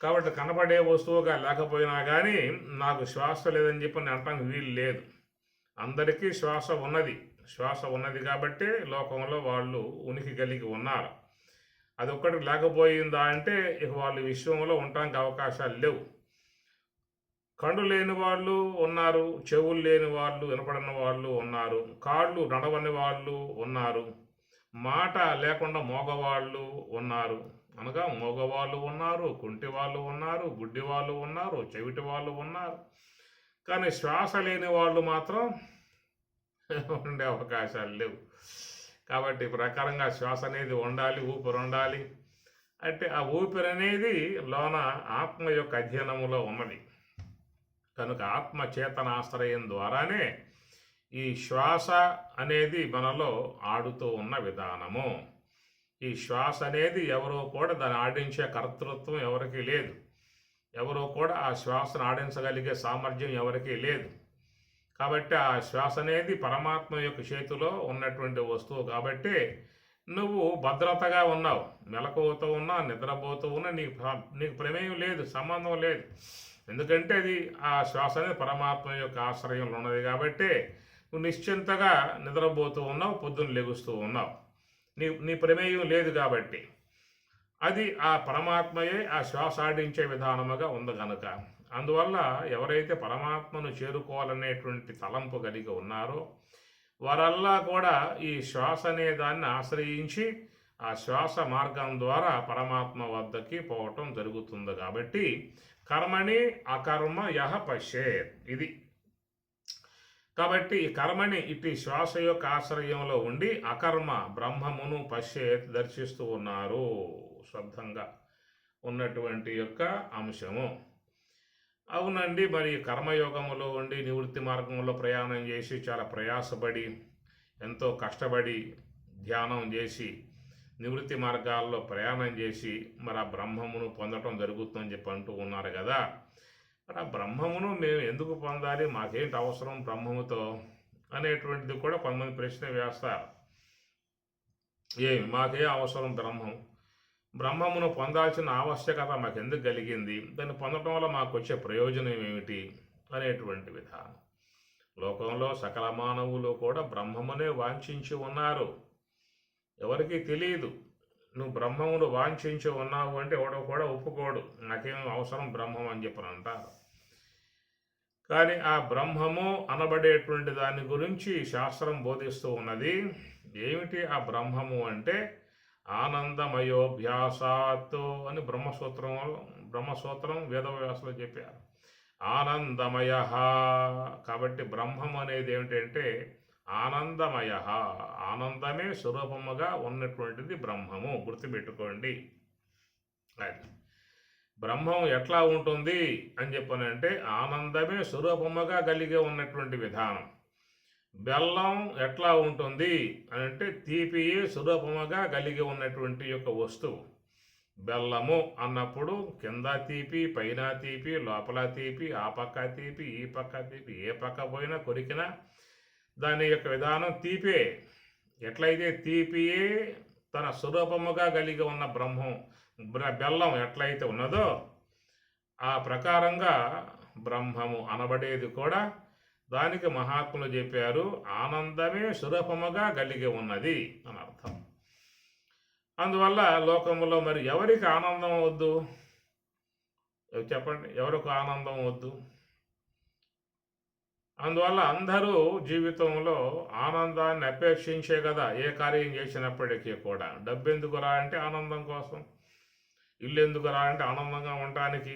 కాబట్టి కనపడే వస్తువుగా లేకపోయినా కానీ నాకు శ్వాస లేదని చెప్పి నేను అనటానికి వీలు లేదు. అందరికీ శ్వాస ఉన్నది కాబట్టి లోకంలో వాళ్ళు ఉనికి కలిగి ఉన్నారు. అది ఒక్కటి లేకపోయిందా అంటే ఇక వాళ్ళు విశ్వంలో ఉండటానికి అవకాశాలు లేవు. కళ్ళు లేని వాళ్ళు ఉన్నారు, చెవులు లేని వాళ్ళు, వినపడని వాళ్ళు ఉన్నారు, కాళ్ళు నడవని వాళ్ళు ఉన్నారు, మాట లేకుండా మోగవాళ్ళు ఉన్నారు. అనగా మోగవాళ్ళు ఉన్నారు, కుంటి వాళ్ళు ఉన్నారు, గుడ్డి వాళ్ళు ఉన్నారు, చెవిటి వాళ్ళు ఉన్నారు. కానీ శ్వాస లేని వాళ్ళు మాత్రం ఉండే అవకాశాలు లేవు. కాబట్టి ఈ ప్రకారంగా శ్వాస అనేది ఉండాలి, ఊపిరి ఉండాలి. అంటే ఆ ఊపిరి అనేది లోన ఆత్మ యొక్క అధ్యయనములో ఉన్నది కనుక ఆత్మ చేతనాశ్రయం ద్వారానే ఈ శ్వాస అనేది మనలో ఆడుతూ ఉన్న విధానము. ఈ శ్వాస అనేది ఎవరో కూడా దాన్ని ఆడించే కర్తృత్వం ఎవరికీ లేదు. ఎవరో కూడా ఆ శ్వాసను ఆడించగలిగే సామర్థ్యం ఎవరికీ లేదు. కాబట్టి ఆ శ్వాస అనేది పరమాత్మ యొక్క చేతిలో ఉన్నటువంటి వస్తువు కాబట్టి నువ్వు భద్రతగా ఉన్నావు. మెలకువతో ఉన్నా, నిద్రపోతూ ఉన్నా నీకు ప్రమేయం లేదు, సంబంధం లేదు. ఎందుకంటే అది ఆ శ్వాస అనేది పరమాత్మ యొక్క ఆశ్రయంలో ఉన్నది కాబట్టి నువ్వు నిశ్చింతగా నిద్రపోతూ ఉన్నావు, పొద్దున్న లెగుస్తూ ఉన్నావు. నీ ప్రమేయం లేదు కాబట్టి అది ఆ పరమాత్మయే ఆ శ్వాస ఆడించే విధానముగా ఉంది కనుక అందువల్ల ఎవరైతే పరమాత్మను చేరుకోవాలనేటువంటి తలంపు కలిగి ఉన్నారో వారల్లా కూడా ఈ శ్వాస అనే దాన్ని ఆశ్రయించి ఆ శ్వాస మార్గం ద్వారా పరమాత్మ వద్దకి పోవటం జరుగుతుంది. కాబట్టి కర్మణి అకర్మ యహ పశ్యేత్ ఇది. కాబట్టి ఈ కర్మని ఇటు శ్వాస యొక్క ఆశ్రయంలో ఉండి అకర్మ బ్రహ్మమును పశ్యేత్ దర్శిస్తూ ఉన్నారు. శబ్దంగా ఉన్నటువంటి యొక్క అంశము. అవునండి, మరి కర్మయోగములో ఉండి నివృత్తి మార్గంలో ప్రయాణం చేసి చాలా ప్రయాసపడి ఎంతో కష్టపడి ధ్యానం చేసి నివృత్తి మార్గాల్లో ప్రయాణం చేసి మరి ఆ బ్రహ్మమును పొందటం జరుగుతుందని చెప్పి అంటూ ఉన్నారు కదా. మరి ఆ బ్రహ్మమును మేము ఎందుకు పొందాలి, మాకేంటి అవసరం బ్రహ్మముతో అనేటువంటిది కూడా కొంతమంది ప్రశ్న వేస్తారు. మాకే అవసరం బ్రహ్మమును పొందాల్సిన ఆవశ్యకత మాకు ఎందుకు కలిగింది, దాన్ని పొందటం వల్ల మాకు వచ్చే ప్రయోజనం ఏమిటి అనేటువంటి విధానం. లోకంలో సకల మానవులు కూడా బ్రహ్మమునే వాంఛించి ఉన్నారు. ఎవరికి తెలియదు. నువ్వు బ్రహ్మమును వాంఛించి ఉన్నావు అంటే ఎవడో కూడా ఒప్పుకోడు, నాకేం అవసరం బ్రహ్మం అని చెప్పని అంటారు. కానీ ఆ బ్రహ్మము అనబడేటువంటి దాని గురించి శాస్త్రం బోధిస్తూ ఉన్నది. ఏమిటి ఆ బ్రహ్మము అంటే ఆనందమయోభ్యాసాత్తు అని బ్రహ్మసూత్రం వేదవ్యాసలో చెప్పారు. ఆనందమయ. కాబట్టి బ్రహ్మం అనేది ఏమిటంటే ఆనందమయ, ఆనందమే స్వరూపముగా ఉన్నటువంటిది బ్రహ్మము. గుర్తుపెట్టుకోండి. అది బ్రహ్మం ఎట్లా ఉంటుంది అని చెప్పనంటే ఆనందమే స్వరూపముగా కలిగి ఉన్నటువంటి విధానం. బెల్లం ఎట్లా ఉంటుంది అని అంటే తీపియే స్వరూపముగా కలిగి ఉన్నటువంటి యొక్క వస్తువు. బెల్లము అన్నప్పుడు కింద తీపి, పైన తీపి, లోపల తీపి, ఆ పక్క తీపి, ఈ పక్క తీపి, ఏ పక్క పోయినా కొరికినా దాని యొక్క విధానం తీపే. ఎట్లయితే తీపియే తన స్వరూపముగా కలిగి ఉన్న బెల్లం ఎట్లయితే ఉన్నదో ఆ ప్రకారంగా బ్రహ్మము అనబడేది కూడా దానికి మహాత్ములు చెప్పారు ఆనందమే స్వరూపముగా కలిగి ఉన్నది అని అర్థం. అందువల్ల లోకములో మరి ఎవరికి ఆనందం వద్దు చెప్పండి, ఎవరికి ఆనందం వద్దు? అందువల్ల అందరూ జీవితంలో ఆనందాన్ని అపేక్షించే కదా ఏ కార్యం చేసినప్పటికీ కూడా. డబ్బు ఎందుకు రా అంటే ఆనందం కోసం, ఇల్లు ఎందుకు రా అంటే ఆనందంగా ఉండటానికి,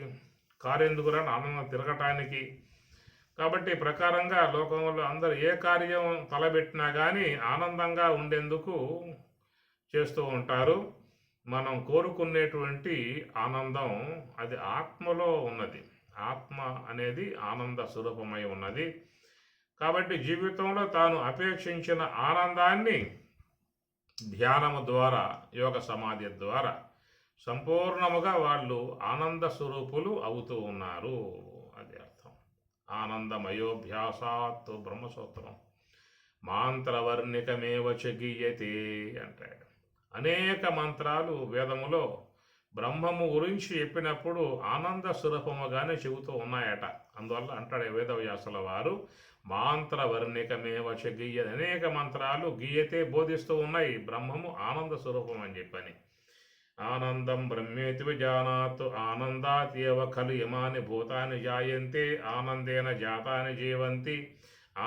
కారు ఎందుకు రా అంటే ఆనందంగా తిరగటానికి. కాబట్టి ప్రకారంగా లోకంలో అందరూ ఏ కార్యం తలబెట్టినా కానీ ఆనందంగా ఉండేందుకు చేస్తూ ఉంటారు. మనం కోరుకునేటువంటి ఆనందం అది ఆత్మలో ఉన్నది. ఆత్మ అనేది ఆనంద స్వరూపమై ఉన్నది. కాబట్టి జీవితంలో తాను అపేక్షించిన ఆనందాన్ని ధ్యానము ద్వారా, యోగ సమాధి ద్వారా సంపూర్ణముగా వాళ్ళు ఆనంద స్వరూపులు అవుతూ ఉన్నారు. అది అర్థం. ఆనందమయోభ్యాసాత్ బ్రహ్మసూత్రం మాంత్రవర్ణికమేవ చ గీయతే అంటాడు. అనేక మంత్రాలు వేదములో బ్రహ్మము గురించి చెప్పినప్పుడు ఆనంద స్వరూపముగానే చెబుతూ ఉన్నాయట. అందువల్ల అంటాడు వేదవ్యాసుల వారు, మాంత్ర వర్ణికమేవ చ గీయ, అనేక మంత్రాలు గీయతే బోధిస్తూ ఉన్నాయి బ్రహ్మము ఆనంద స్వరూపం అని చెప్పని. ఆనందం బ్రహ్మేతి విజానాత్ ఆనందాత్యేవ ఖలు యమాని భూతాని జాయంతే ఆనందేన జాతాని జీవంతి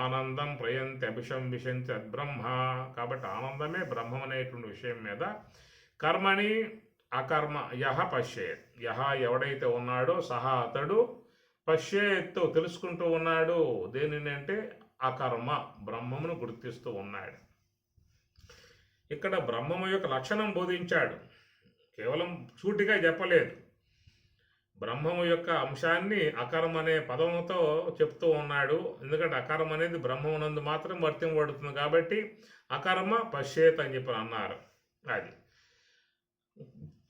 ఆనందం ప్రయంతి అభిశంవిశంతి బ్రహ్మ. కాబట్టి ఆనందమే బ్రహ్మం అనేటువంటి విషయం మీద కర్మని అకర్మ యహ పశ్యేత్, యహ ఎవడైతే ఉన్నాడో సహా అతడు పశ్యేత్తు తెలుసుకుంటూ ఉన్నాడు. దేనిని అంటే అకర్మ బ్రహ్మమును గుర్తిస్తూ ఉన్నాడు. ఇక్కడ బ్రహ్మము యొక్క లక్షణం బోధించాడు, కేవలం సూటిగా చెప్పలేదు. బ్రహ్మము యొక్క అంశాన్ని అకర్మ అనే పదముతో చెప్తూ ఉన్నాడు. ఎందుకంటే అకర్మ అనేది బ్రహ్మమునందు మాత్రం వర్తింపబడుతుంది కాబట్టి అకర్మ పశ్యేత్ అని చెప్పి అన్నారు. అది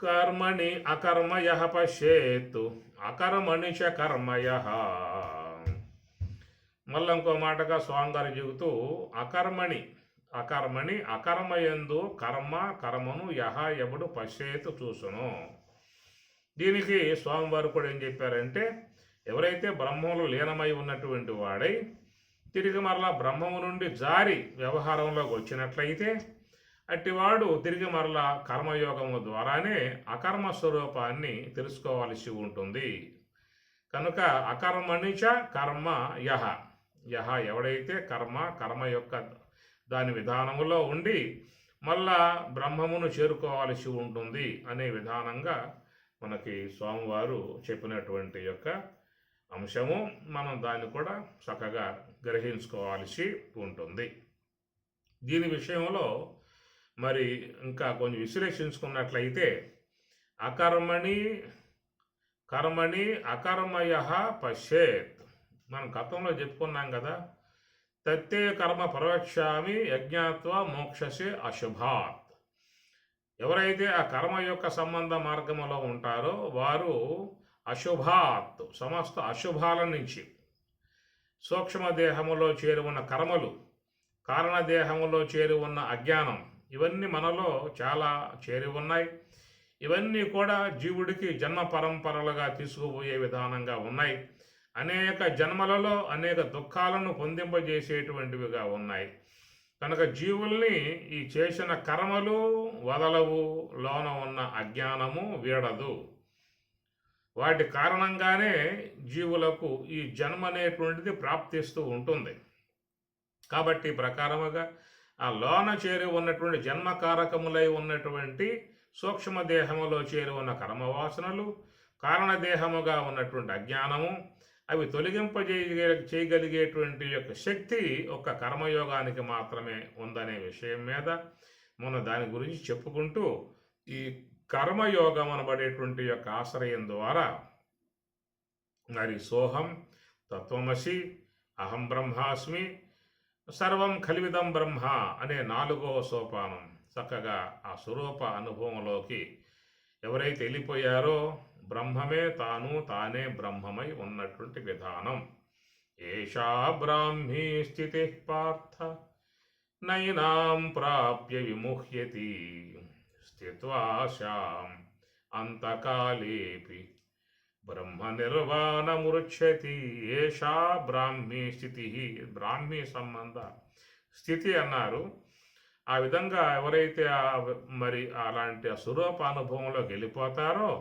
కర్మణి అకర్మ యహ పశ్యేత్ అకర్మణి చ కర్మ యహ. మళ్ళీ ఇంకో మాటగా స్వామి గారు చెబుతూ అకర్మణి అకర్మయందు కర్మను యహ ఎవడు పశ్యేత్ చూసును. దీనికి స్వామివారు కూడా ఏం చెప్పారంటే, ఎవరైతే బ్రహ్మంలో లీనమై ఉన్నటువంటి వాడై తిరిగి మరలా బ్రహ్మము నుండి జారి వ్యవహారంలోకి వచ్చినట్లయితే అట్టివాడు తిరిగి మరలా కర్మయోగము ద్వారానే అకర్మ స్వరూపాన్ని తెలుసుకోవాల్సి ఉంటుంది. కనుక అకర్మణి చ కర్మ యహ ఎవడైతే కర్మ యొక్క దాని విధానములో ఉండి మళ్ళా బ్రహ్మమును చేరుకోవాల్సి ఉంటుంది అనే విధానంగా మనకి స్వామివారు చెప్పినటువంటి యొక్క అంశము. మనం దాన్ని కూడా చక్కగా గ్రహించుకోవాల్సి ఉంటుంది. దీని విషయంలో మరి ఇంకా కొంచెం విశ్లేషించుకున్నట్లయితే కర్మణి అకర్మయ పశ్యేత్, మనం గతంలో చెప్పుకున్నాం కదా, తత్తే కర్మ ప్రవక్ష్యామి యజ్ఞాత్వ మోక్షసే అశుభాత్. ఎవరైతే ఆ కర్మ యొక్క సంబంధ మార్గములో ఉంటారో వారు అశుభాత్ సమస్త అశుభాల నుంచి, సూక్ష్మదేహములో చేరి ఉన్న కర్మలు, కారణదేహములో చేరి ఉన్న అజ్ఞానం, ఇవన్నీ మనలో చాలా చేరి ఉన్నాయి. ఇవన్నీ కూడా జీవుడికి జన్మ పరంపరలుగా తీసుకుపోయే విధానంగా ఉన్నాయి. అనేక జన్మలలో అనేక దుఃఖాలను పొందింపజేసేటువంటివిగా ఉన్నాయి. కనుక జీవుల్ని ఈ చేసిన కర్మలు వదలవు, లోన ఉన్న అజ్ఞానము వీడదు. వాటి కారణంగానే జీవులకు ఈ జన్మ అనేటువంటిది ప్రాప్తిస్తూ ఉంటుంది. కాబట్టి ప్రకారముగా ఆ లోన చేరి ఉన్నటువంటి జన్మకారకములై ఉన్నటువంటి సూక్ష్మదేహములో చేరి ఉన్న కర్మవాసనలు, కారణదేహముగా ఉన్నటువంటి అజ్ఞానము, అవి చేయగలిగేటువంటి యొక్క శక్తి ఒక కర్మయోగానికి మాత్రమే ఉందనే విషయం మీద మనం దాని గురించి చెప్పుకుంటూ ఈ కర్మయోగం అనబడేటువంటి యొక్క ఆశ్రయం ద్వారా మరి సోహం తత్వమసి అహం బ్రహ్మాస్మి సర్వం ఖల్విదం బ్రహ్మ అనే 4వ సోపానం చక్కగా ఆ స్వరూప అనుభవంలోకి ఎవరైతే వెళ్ళిపోయారో బ్రహ్మమే తానే బ్రహ్మమై ఉన్నటువంటి విధానం. ఏషా బ్రాహ్మీ స్థితి పార్థ నైనాం ప్రాప్య విముహ్యతి స్థిత్వా శాం అంతకాలేపి బ్రహ్మ నిర్వాణముచ్యతి. ఏషా బ్రాహ్మీ స్థితి, బ్రాహ్మీ సంబంధ స్థితి అన్నారు. ఆ విధంగా ఎవరైతే మరి అలాంటి స్వరూపానుభవంలోకి వెళ్ళిపోతారో,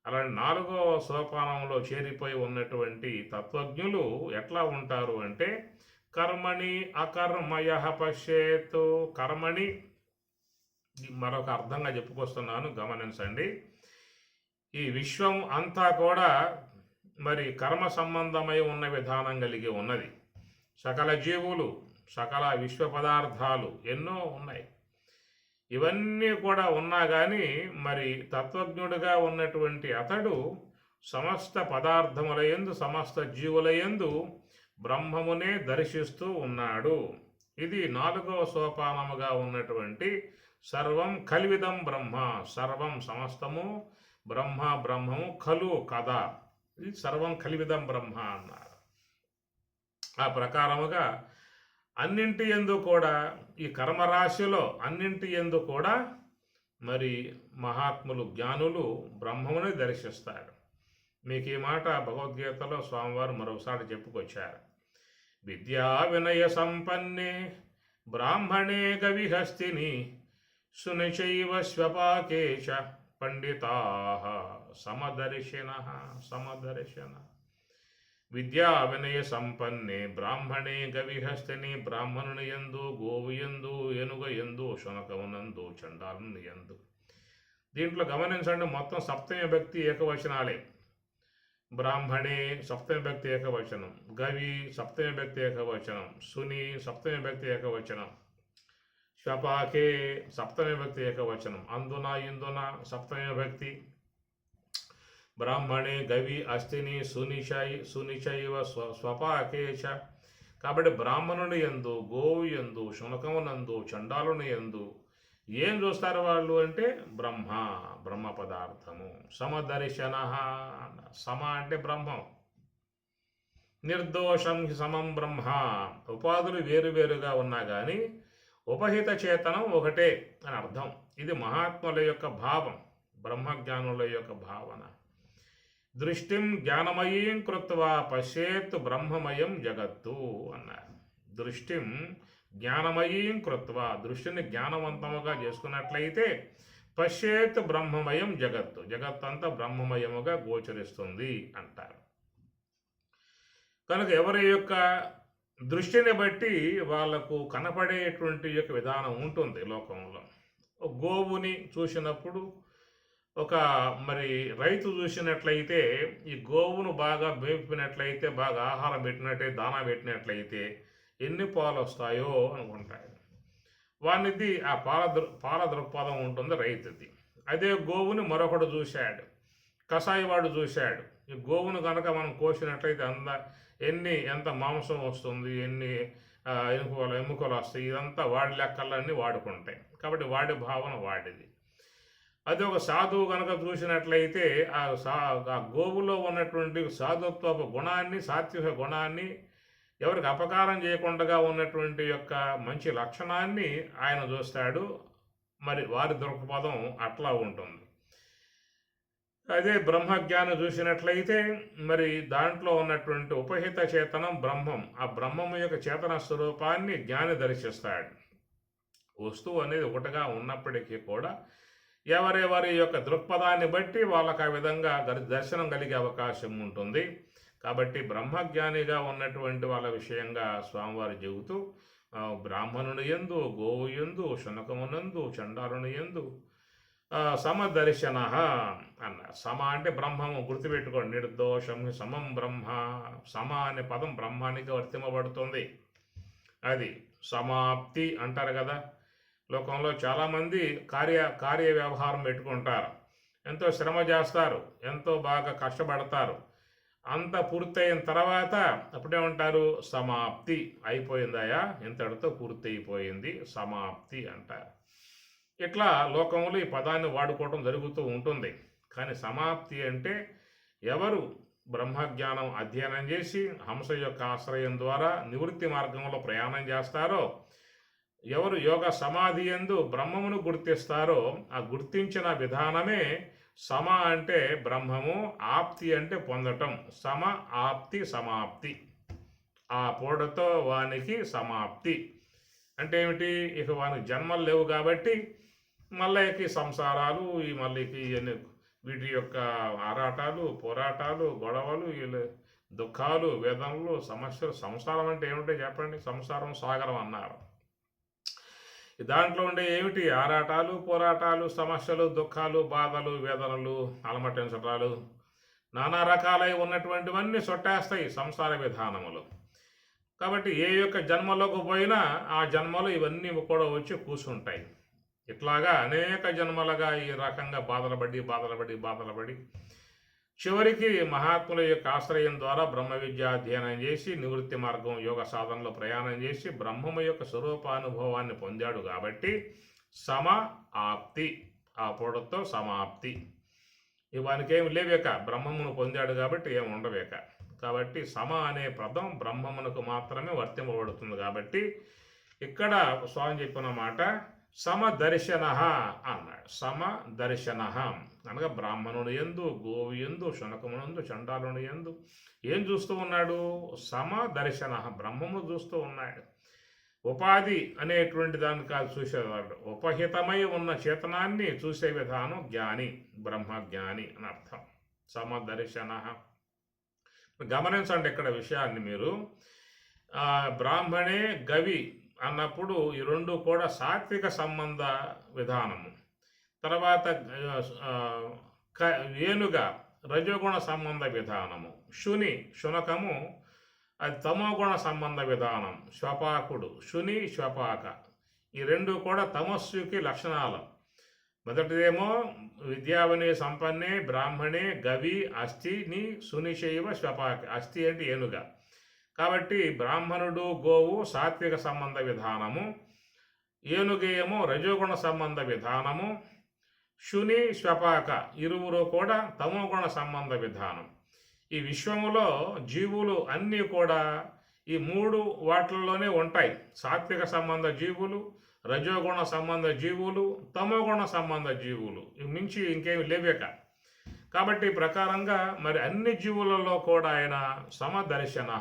అలాంటి 4వ సోపానంలో చేరిపోయి ఉన్నటువంటి తత్వజ్ఞులు ఎట్లా ఉంటారు అంటే, కర్మణి అకర్మయ పశ్యేత్. కర్మణి మరొక అర్థంగా చెప్పుకొస్తున్నాను, గమనించండి. ఈ విశ్వం అంతా కూడా మరి కర్మ సంబంధమై ఉన్న విధానం కలిగి ఉన్నది. సకల జీవులు, సకల విశ్వ పదార్థాలు ఎన్నో ఉన్నాయి. ఇవన్నీ కూడా ఉన్నా కానీ మరి తత్వజ్ఞుడిగా ఉన్నటువంటి అతడు సమస్త పదార్థములయందు, సమస్త జీవులయందు బ్రహ్మమునే దర్శిస్తూ ఉన్నాడు. ఇది 4వ సోపానముగా ఉన్నటువంటి సర్వం ఖల్విదం బ్రహ్మ. సర్వం సమస్తము బ్రహ్మము ఖలు కదా, ఇది సర్వం ఖల్విదం బ్రహ్మ అన్నారు. ఆ ప్రకారముగా అన్నింటి యందు కూడా, ఈ కర్మరాశిలో అన్నింటి యందు కూడా మరి మహాత్ములు జ్ఞానులు బ్రహ్మముని దర్శిస్తారు. మీకు ఈ మాట భగవద్గీతలో స్వామివారు మరోసారి చెప్పుకొచ్చారు. విద్యా వినయ సంపన్నే బ్రాహ్మణే గవిహస్తిని సునిచైవ స్వపాకే చ పండితాః సమదర్శినః. విద్యా వినయ సంపన్నే బ్రాహ్మణే గవిహస్తిని, బ్రాహ్మణుని యందు, గోవు యందు, ఏనుగ యందు, శునకమునందు, చండాలుని యందు. దీంట్లో గమనించండి, మొత్తం సప్తమి విభక్తి ఏకవచనాలే. బ్రాహ్మణే సప్తమి విభక్తి ఏకవచనం, గవి సప్తమి విభక్తి ఏకవచనం, సుని సప్తమి విభక్తి ఏకవచనం, శ్వపాకే సప్తమి విభక్తి ఏకవచనం, అందున ఇందున సప్తమి విభక్తి, బ్రాహ్మణే గవి అస్థిని సునిచైవ స్వపాకే చ. కాబట్టి బ్రాహ్మణుని యందు, గోవు యందు, శునకమునందు, చండాలుని యందు ఏం చూస్తారు వాళ్ళు అంటే బ్రహ్మ పదార్థము. సమదర్శన. సమ అంటే బ్రహ్మం. నిర్దోషం సమం బ్రహ్మ. ఉపాధులు వేరువేరుగా ఉన్నా కానీ ఉపహిత చేతనం ఒకటే అని అర్థం. ఇది మహాత్ముల యొక్క భావం, బ్రహ్మజ్ఞానుల యొక్క భావన. దృష్టిం జ్ఞానమయీం కృత్వా పశ్యేత్ బ్రహ్మమయం జగత్తు అన్నారు. దృష్టిం జ్ఞానమయీం కృత్వా, దృష్టిని జ్ఞానవంతముగా చేసుకున్నట్లయితే పశ్యేత్ బ్రహ్మమయం జగత్తు, జగత్తంతా బ్రహ్మమయముగా గోచరిస్తుంది అంటారు. కనుక ఎవరి యొక్క దృష్టిని బట్టి వాళ్లకు కనపడేటువంటి యొక్క విధానం ఉంటుంది లోకంలో. గోవుని చూసినప్పుడు, ఒక మరి రైతు చూసినట్లయితే ఈ గోవును బాగా మేపినట్లయితే, బాగా ఆహారం పెట్టినట్లయితే, దానా పెట్టినట్లయితే ఎన్ని పాలు వస్తాయో అనుకుంటాడు. వానిది ఆ పాల దృక్పథం ఉంటుంది రైతుది. అదే గోవుని మరొకడు చూశాడు, కషాయివాడు చూశాడు. ఈ గోవును కనుక మనం కోసినట్లయితే ఎంత మాంసం వస్తుంది, ఎన్ని ఎముకలు వస్తాయి, ఇదంతా వాడి లెక్కలన్నీ వాడుకుంటాయి. కాబట్టి వాడి భావన వాడిది. అది ఒక సాధువు కనుక చూసినట్లయితే ఆ గోవులో ఉన్నటువంటి సాధుత్వపు గుణాన్ని, సాత్విక గుణాన్ని, ఎవరికి అపకారం చేయకుండా ఉన్నటువంటి యొక్క మంచి లక్షణాన్ని ఆయన చూస్తాడు. మరి వారి దృక్పథం అట్లా ఉంటుంది. అదే బ్రహ్మజ్ఞానం చూసినట్లయితే మరి దాంట్లో ఉన్నటువంటి ఉపహిత చేతనం బ్రహ్మం, ఆ బ్రహ్మము యొక్క చేతన స్వరూపాన్ని జ్ఞాని దర్శిస్తాడు. వస్తువు అనేది ఒకటిగా ఉన్నప్పటికీ కూడా ఎవరెవరి యొక్క దృక్పథాన్ని బట్టి వాళ్ళకు ఆ విధంగా దర్శనం కలిగే అవకాశం ఉంటుంది. కాబట్టి బ్రహ్మజ్ఞానిగా ఉన్నటువంటి వాళ్ళ విషయంగా స్వామివారు చెబుతూ బ్రాహ్మణుని యందు, గోవు యందు, శునకమునందు, చండాలుని యందు సమదర్శన అన్నారు. సమ అంటే బ్రహ్మము, గుర్తుపెట్టుకోండి. నిర్దోషం సమం బ్రహ్మ. సమ అనే పదం బ్రహ్మానికి వర్తింపబడుతుంది. అది సమాప్తి అంటారు కదా. లోకంలో చాలామంది కార్య వ్యవహారం పెట్టుకుంటారు, ఎంతో శ్రమ చేస్తారు, ఎంతో బాగా కష్టపడతారు. అంత పూర్తయిన తర్వాత అప్పుడేమంటారు? సమాప్తి అయిపోయిందయా, ఇంతటితో పూర్తి అయిపోయింది, సమాప్తి అంటారు. ఇట్లా లోకంలో ఈ పదాన్ని వాడుకోవడం జరుగుతూ ఉంటుంది. కానీ సమాప్తి అంటే ఎవరు బ్రహ్మజ్ఞానం అధ్యయనం చేసి హంస యొక్క ఆశ్రయం ద్వారా నివృత్తి మార్గంలో ప్రయాణం చేస్తారో, ఎవరు యోగ సమాధి యందు బ్రహ్మమును గుర్తిస్తారో, ఆ గుర్తించిన విధానమే సమ అంటే బ్రహ్మము, ఆప్తి అంటే పొందటం. సమ ఆప్తి సమాప్తి. ఆ పూటతో వానికి సమాప్తి అంటే ఏమిటి? ఇక వానికి జన్మలు లేవు కాబట్టి మళ్ళీకి సంసారాలు, ఈ మళ్ళీకి వీటి యొక్క ఆరాటాలు, పోరాటాలు, గొడవలు, దుఃఖాలు, వేదనలు, సమస్యలు. సంసారం అంటే ఏమిటో చెప్పండి? సంసారం సాగరం అన్నారు. దాంట్లో ఉండే ఏమిటి? ఆరాటాలు, పోరాటాలు, సమస్యలు, దుఃఖాలు, బాధలు, వేదనలు, అలమటించటాలు, నానా రకాలై ఉన్నటువంటివన్నీ సొట్టేస్తాయి సంసార విధానములు. కాబట్టి ఏ యొక్క జన్మలోకి పోయినా ఆ జన్మలో ఇవన్నీ కూడా వచ్చి కూర్చుంటాయి. ఇట్లాగా అనేక జన్మలుగా ఈ రకంగా బాధలు పడి చివరికి మహాత్ముల యొక్క ఆశ్రయం ద్వారా బ్రహ్మ విద్య అధ్యయనం చేసి నివృత్తి మార్గం యోగ సాధనలో ప్రయాణం చేసి బ్రహ్మము యొక్క స్వరూపానుభవాన్ని పొందాడు. కాబట్టి సమ ఆప్తి, ఆ పూటతో సమాప్తి. ఇవానికి ఏమి లేవేక, బ్రహ్మమును పొందాడు కాబట్టి ఏమి ఉండవేక. కాబట్టి సమ అనే పదం బ్రహ్మమునకు మాత్రమే వర్తింపబడుతుంది. కాబట్టి ఇక్కడ స్వామి చెప్పిన మాట సమదర్శన అన్నాడు. సమదర్శన అనగా బ్రాహ్మణుని యందు, గోవు యందు, శునకమునందు, చండాలుని యందు ఏం చూస్తూ ఉన్నాడు? సమదర్శన, బ్రహ్మము చూస్తూ ఉన్నాడు. ఉపాధి అనేటువంటి దాన్ని కాదు చూసేవాడు, ఉపహితమై ఉన్న చేతనాన్ని చూసే విధానం జ్ఞాని, బ్రహ్మజ్ఞాని అని అర్థం. సమదర్శన. గమనించండి ఇక్కడ విషయాన్ని మీరు. బ్రాహ్మణే గవి అన్నప్పుడు ఈ రెండు కూడా సాత్విక సంబంధ విధానము. తర్వాత ఏనుగా రజోగుణ సంబంధ విధానము. శునకము అది తమోగుణ సంబంధ విధానం. శ్వపాకుడు, శుని, శ్వపాక ఈ రెండు కూడా తమస్సుకి లక్షణాలు. మొదటిదేమో విద్యావని సంపన్నే బ్రాహ్మణే గవి అస్థిని శునిశైవ శ్వపాక. అస్థి అంటే ఏనుగా. కాబట్టి బ్రాహ్మణుడు, గోవు సాత్విక సంబంధ విధానము, ఏనుగేమో రజోగుణ సంబంధ విధానము, శుని, శ్వపాక ఇరువురు కూడా తమోగుణ సంబంధ విధానం. ఈ విశ్వములో జీవులు అన్నీ కూడా ఈ మూడు వాటిల్లోనే ఉంటాయి. సాత్విక సంబంధ జీవులు, రజోగుణ సంబంధ జీవులు, తమోగుణ సంబంధ జీవులు, మించి ఇంకేమి లేవేక. కాబట్టి ప్రకారంగా మరి అన్ని జీవులలో కూడా ఆయన సమదర్శన,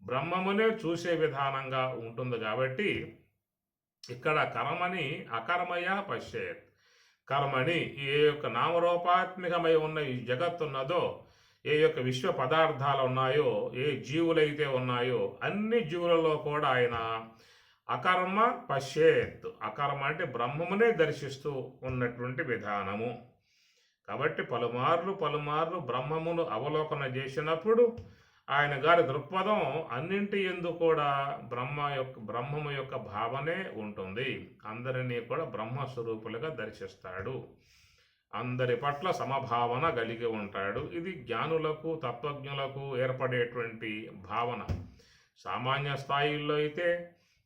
బ్రహ్మమునే చూసే విధానంగా ఉంటుంది. కాబట్టి ఇక్కడ కర్మని అకర్మయ పశ్చేత్. కర్మని ఏ యొక్క నామరూపాత్మికమై ఉన్న ఈ జగత్తున్నదో, ఏ యొక్క విశ్వ పదార్థాలు ఉన్నాయో, ఏ జీవులైతే ఉన్నాయో అన్ని జీవులలో కూడా ఆయన అకర్మ పశ్చేత్. అకర్మ అంటే బ్రహ్మమునే దర్శిస్తూ ఉన్నటువంటి విధానము. కాబట్టి పలుమార్లు బ్రహ్మమును అవలోకన చేసినప్పుడు ఆయన గారి దృక్పథం అన్నింటి యందు కూడా బ్రహ్మము యొక్క భావనే ఉంటుంది. అందరినీ కూడా బ్రహ్మస్వరూపులుగా దర్శిస్తాడు. అందరి పట్ల సమభావన కలిగి ఉంటాడు. ఇది జ్ఞానులకు, తత్వజ్ఞులకు ఏర్పడేటువంటి భావన. సామాన్య స్థాయిల్లో అయితే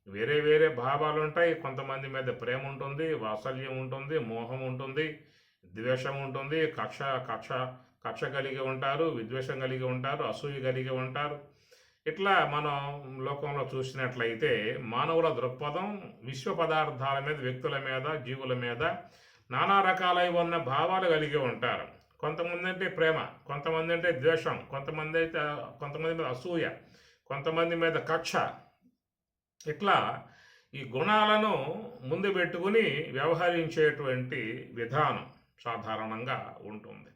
వేరే వేరే భావాలు ఉంటాయి. కొంతమంది మీద ప్రేమ ఉంటుంది, వాత్సల్యం ఉంటుంది, మోహం ఉంటుంది, ద్వేషం ఉంటుంది, కక్ష కలిగి ఉంటారు, విద్వేషం కలిగి ఉంటారు, అసూయ కలిగి ఉంటారు. ఇట్లా మనం లోకంలో చూసినట్లయితే మానవుల దృక్పథం విశ్వ పదార్థాల మీద, వ్యక్తుల మీద, జీవుల మీద నానా రకాలై ఉన్న భావాలు కలిగి ఉంటారు. కొంతమంది అంటే ప్రేమ, కొంతమంది అంటే ద్వేషం, కొంతమంది మీద అసూయ, కొంతమంది మీద కక్ష. ఇట్లా ఈ గుణాలను ముందు పెట్టుకుని వ్యవహరించేటువంటి విధానం సాధారణంగా ఉంటుంది.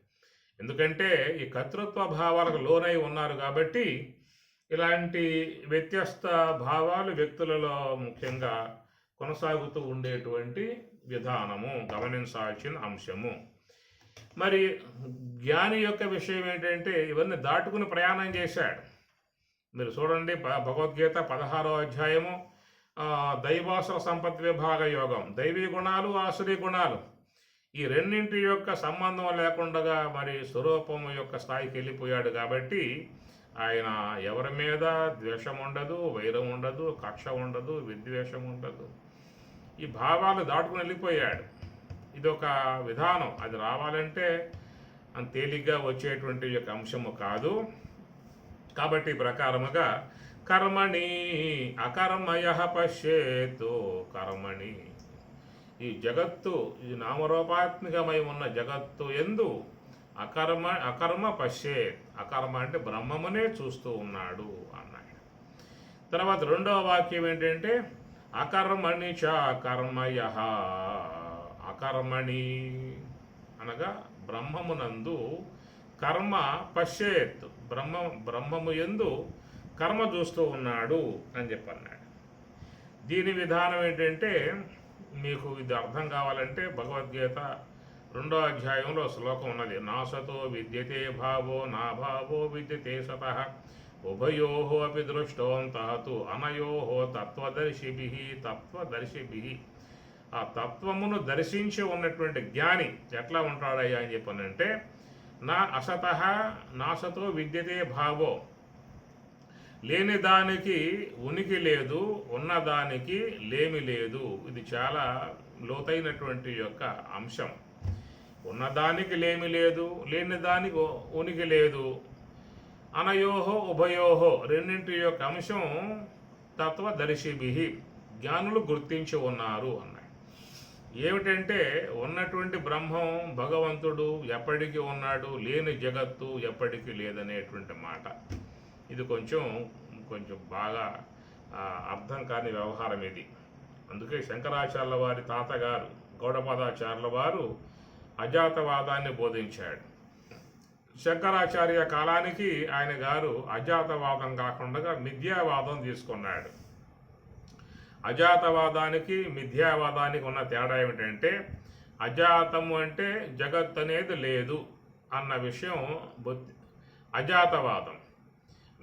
ఎందుకంటే ఈ కర్తృత్వ భావాలకు లోనై ఉన్నారు కాబట్టి ఇలాంటి వ్యత్యస్త భావాలు వ్యక్తులలో ముఖ్యంగా కొనసాగుతూ ఉండేటువంటి విధానము గమనించాల్సిన అంశము. మరి జ్ఞాని యొక్క విషయం ఏంటంటే ఇవన్నీ దాటుకుని ప్రయాణం చేశాడు. మీరు చూడండి, భగవద్గీత 16వ అధ్యాయము దైవాసుర సంపత్ విభాగ యోగం. దైవీ గుణాలు, ఆసురీ గుణాలు ఈ రెండింటి యొక్క సంబంధం లేకుండా మరి స్వరూపము యొక్క స్థాయికి వెళ్ళిపోయాడు. కాబట్టి ఆయన ఎవరి మీద ద్వేషం ఉండదు, వైరం ఉండదు, కక్ష ఉండదు, విద్వేషం ఉండదు. ఈ భావాలు దాటుకుని వెళ్ళిపోయాడు. ఇదొక విధానం. అది రావాలంటే అంత తేలిగ్గా వచ్చేటువంటి యొక్క అంశము కాదు. కాబట్టి ప్రకారముగా కర్మణి అకర్మయ పశ్యేతు. కర్మణి ఈ జగత్తు, ఈ నామరూపాత్మికమై ఉన్న జగత్తు ఎందు అకర్మ పశ్యేత్. అకర్మ అంటే బ్రహ్మమునే చూస్తూ ఉన్నాడు అన్నాడు. తర్వాత రెండవ వాక్యం ఏంటంటే అకర్మణి చ కర్మయ. అకర్మణి అనగా బ్రహ్మమునందు కర్మ పశ్చేత్, బ్రహ్మము యందు కర్మ చూస్తూ ఉన్నాడు అని చెప్పన్నాడు. దీని విధానం ఏంటంటే మీకు ఇది అర్థం కావాలంటే భగవద్గీత 2వ అధ్యాయంలో శ్లోకం ఉన్నది. నాసతో విద్యతే భావో నా భావో విద్యతే సతః ఉభయోః అపి దృష్టోంతః తు అనయోః తత్వదర్శిభిః. ఆ తత్వమును దర్శించి ఉన్నటువంటి జ్ఞాని ఎట్లా ఉంటాడయ్యా అని చెప్పనంటే నా అసతః నాసతో విద్యతే భావో. లేని దానికి ఉనికి లేదు, ఉన్నదానికి లేమి లేదు. ఇది చాలా లోతైనటువంటి యొక్క అంశం. ఉన్నదానికి లేమి లేదు, లేని దానికి ఉనికి లేదు. అనయోహో ఉభయోహో రెండింటి యొక్క అంశం తత్వదర్శిభిః, జ్ఞానులు గుర్తించి ఉన్నారు అన్నాడు. ఏమిటంటే ఉన్నటువంటి బ్రహ్మం భగవంతుడు ఎప్పటికీ ఉన్నాడు, లేని జగత్తు ఎప్పటికీ లేదనేటువంటి మాట. ఇది కొంచెం కొంచెం బాగా అర్థం కాని వ్యవహారం ఇది. అందుకే శంకరాచార్యుల వారి తాతగారు గౌడపాదాచార్యుల వారు అజాతవాదాన్ని బోధించాడు. శంకరాచార్య కాలానికి ఆయన గారు అజాతవాదం కాకుండా మిథ్యావాదం తీసుకున్నాడు. అజాతవాదానికి మిథ్యావాదానికి ఉన్న తేడా ఏమిటంటే, అజాతము అంటే జగత్ అనేది లేదు అన్న విషయం అజాతవాదం.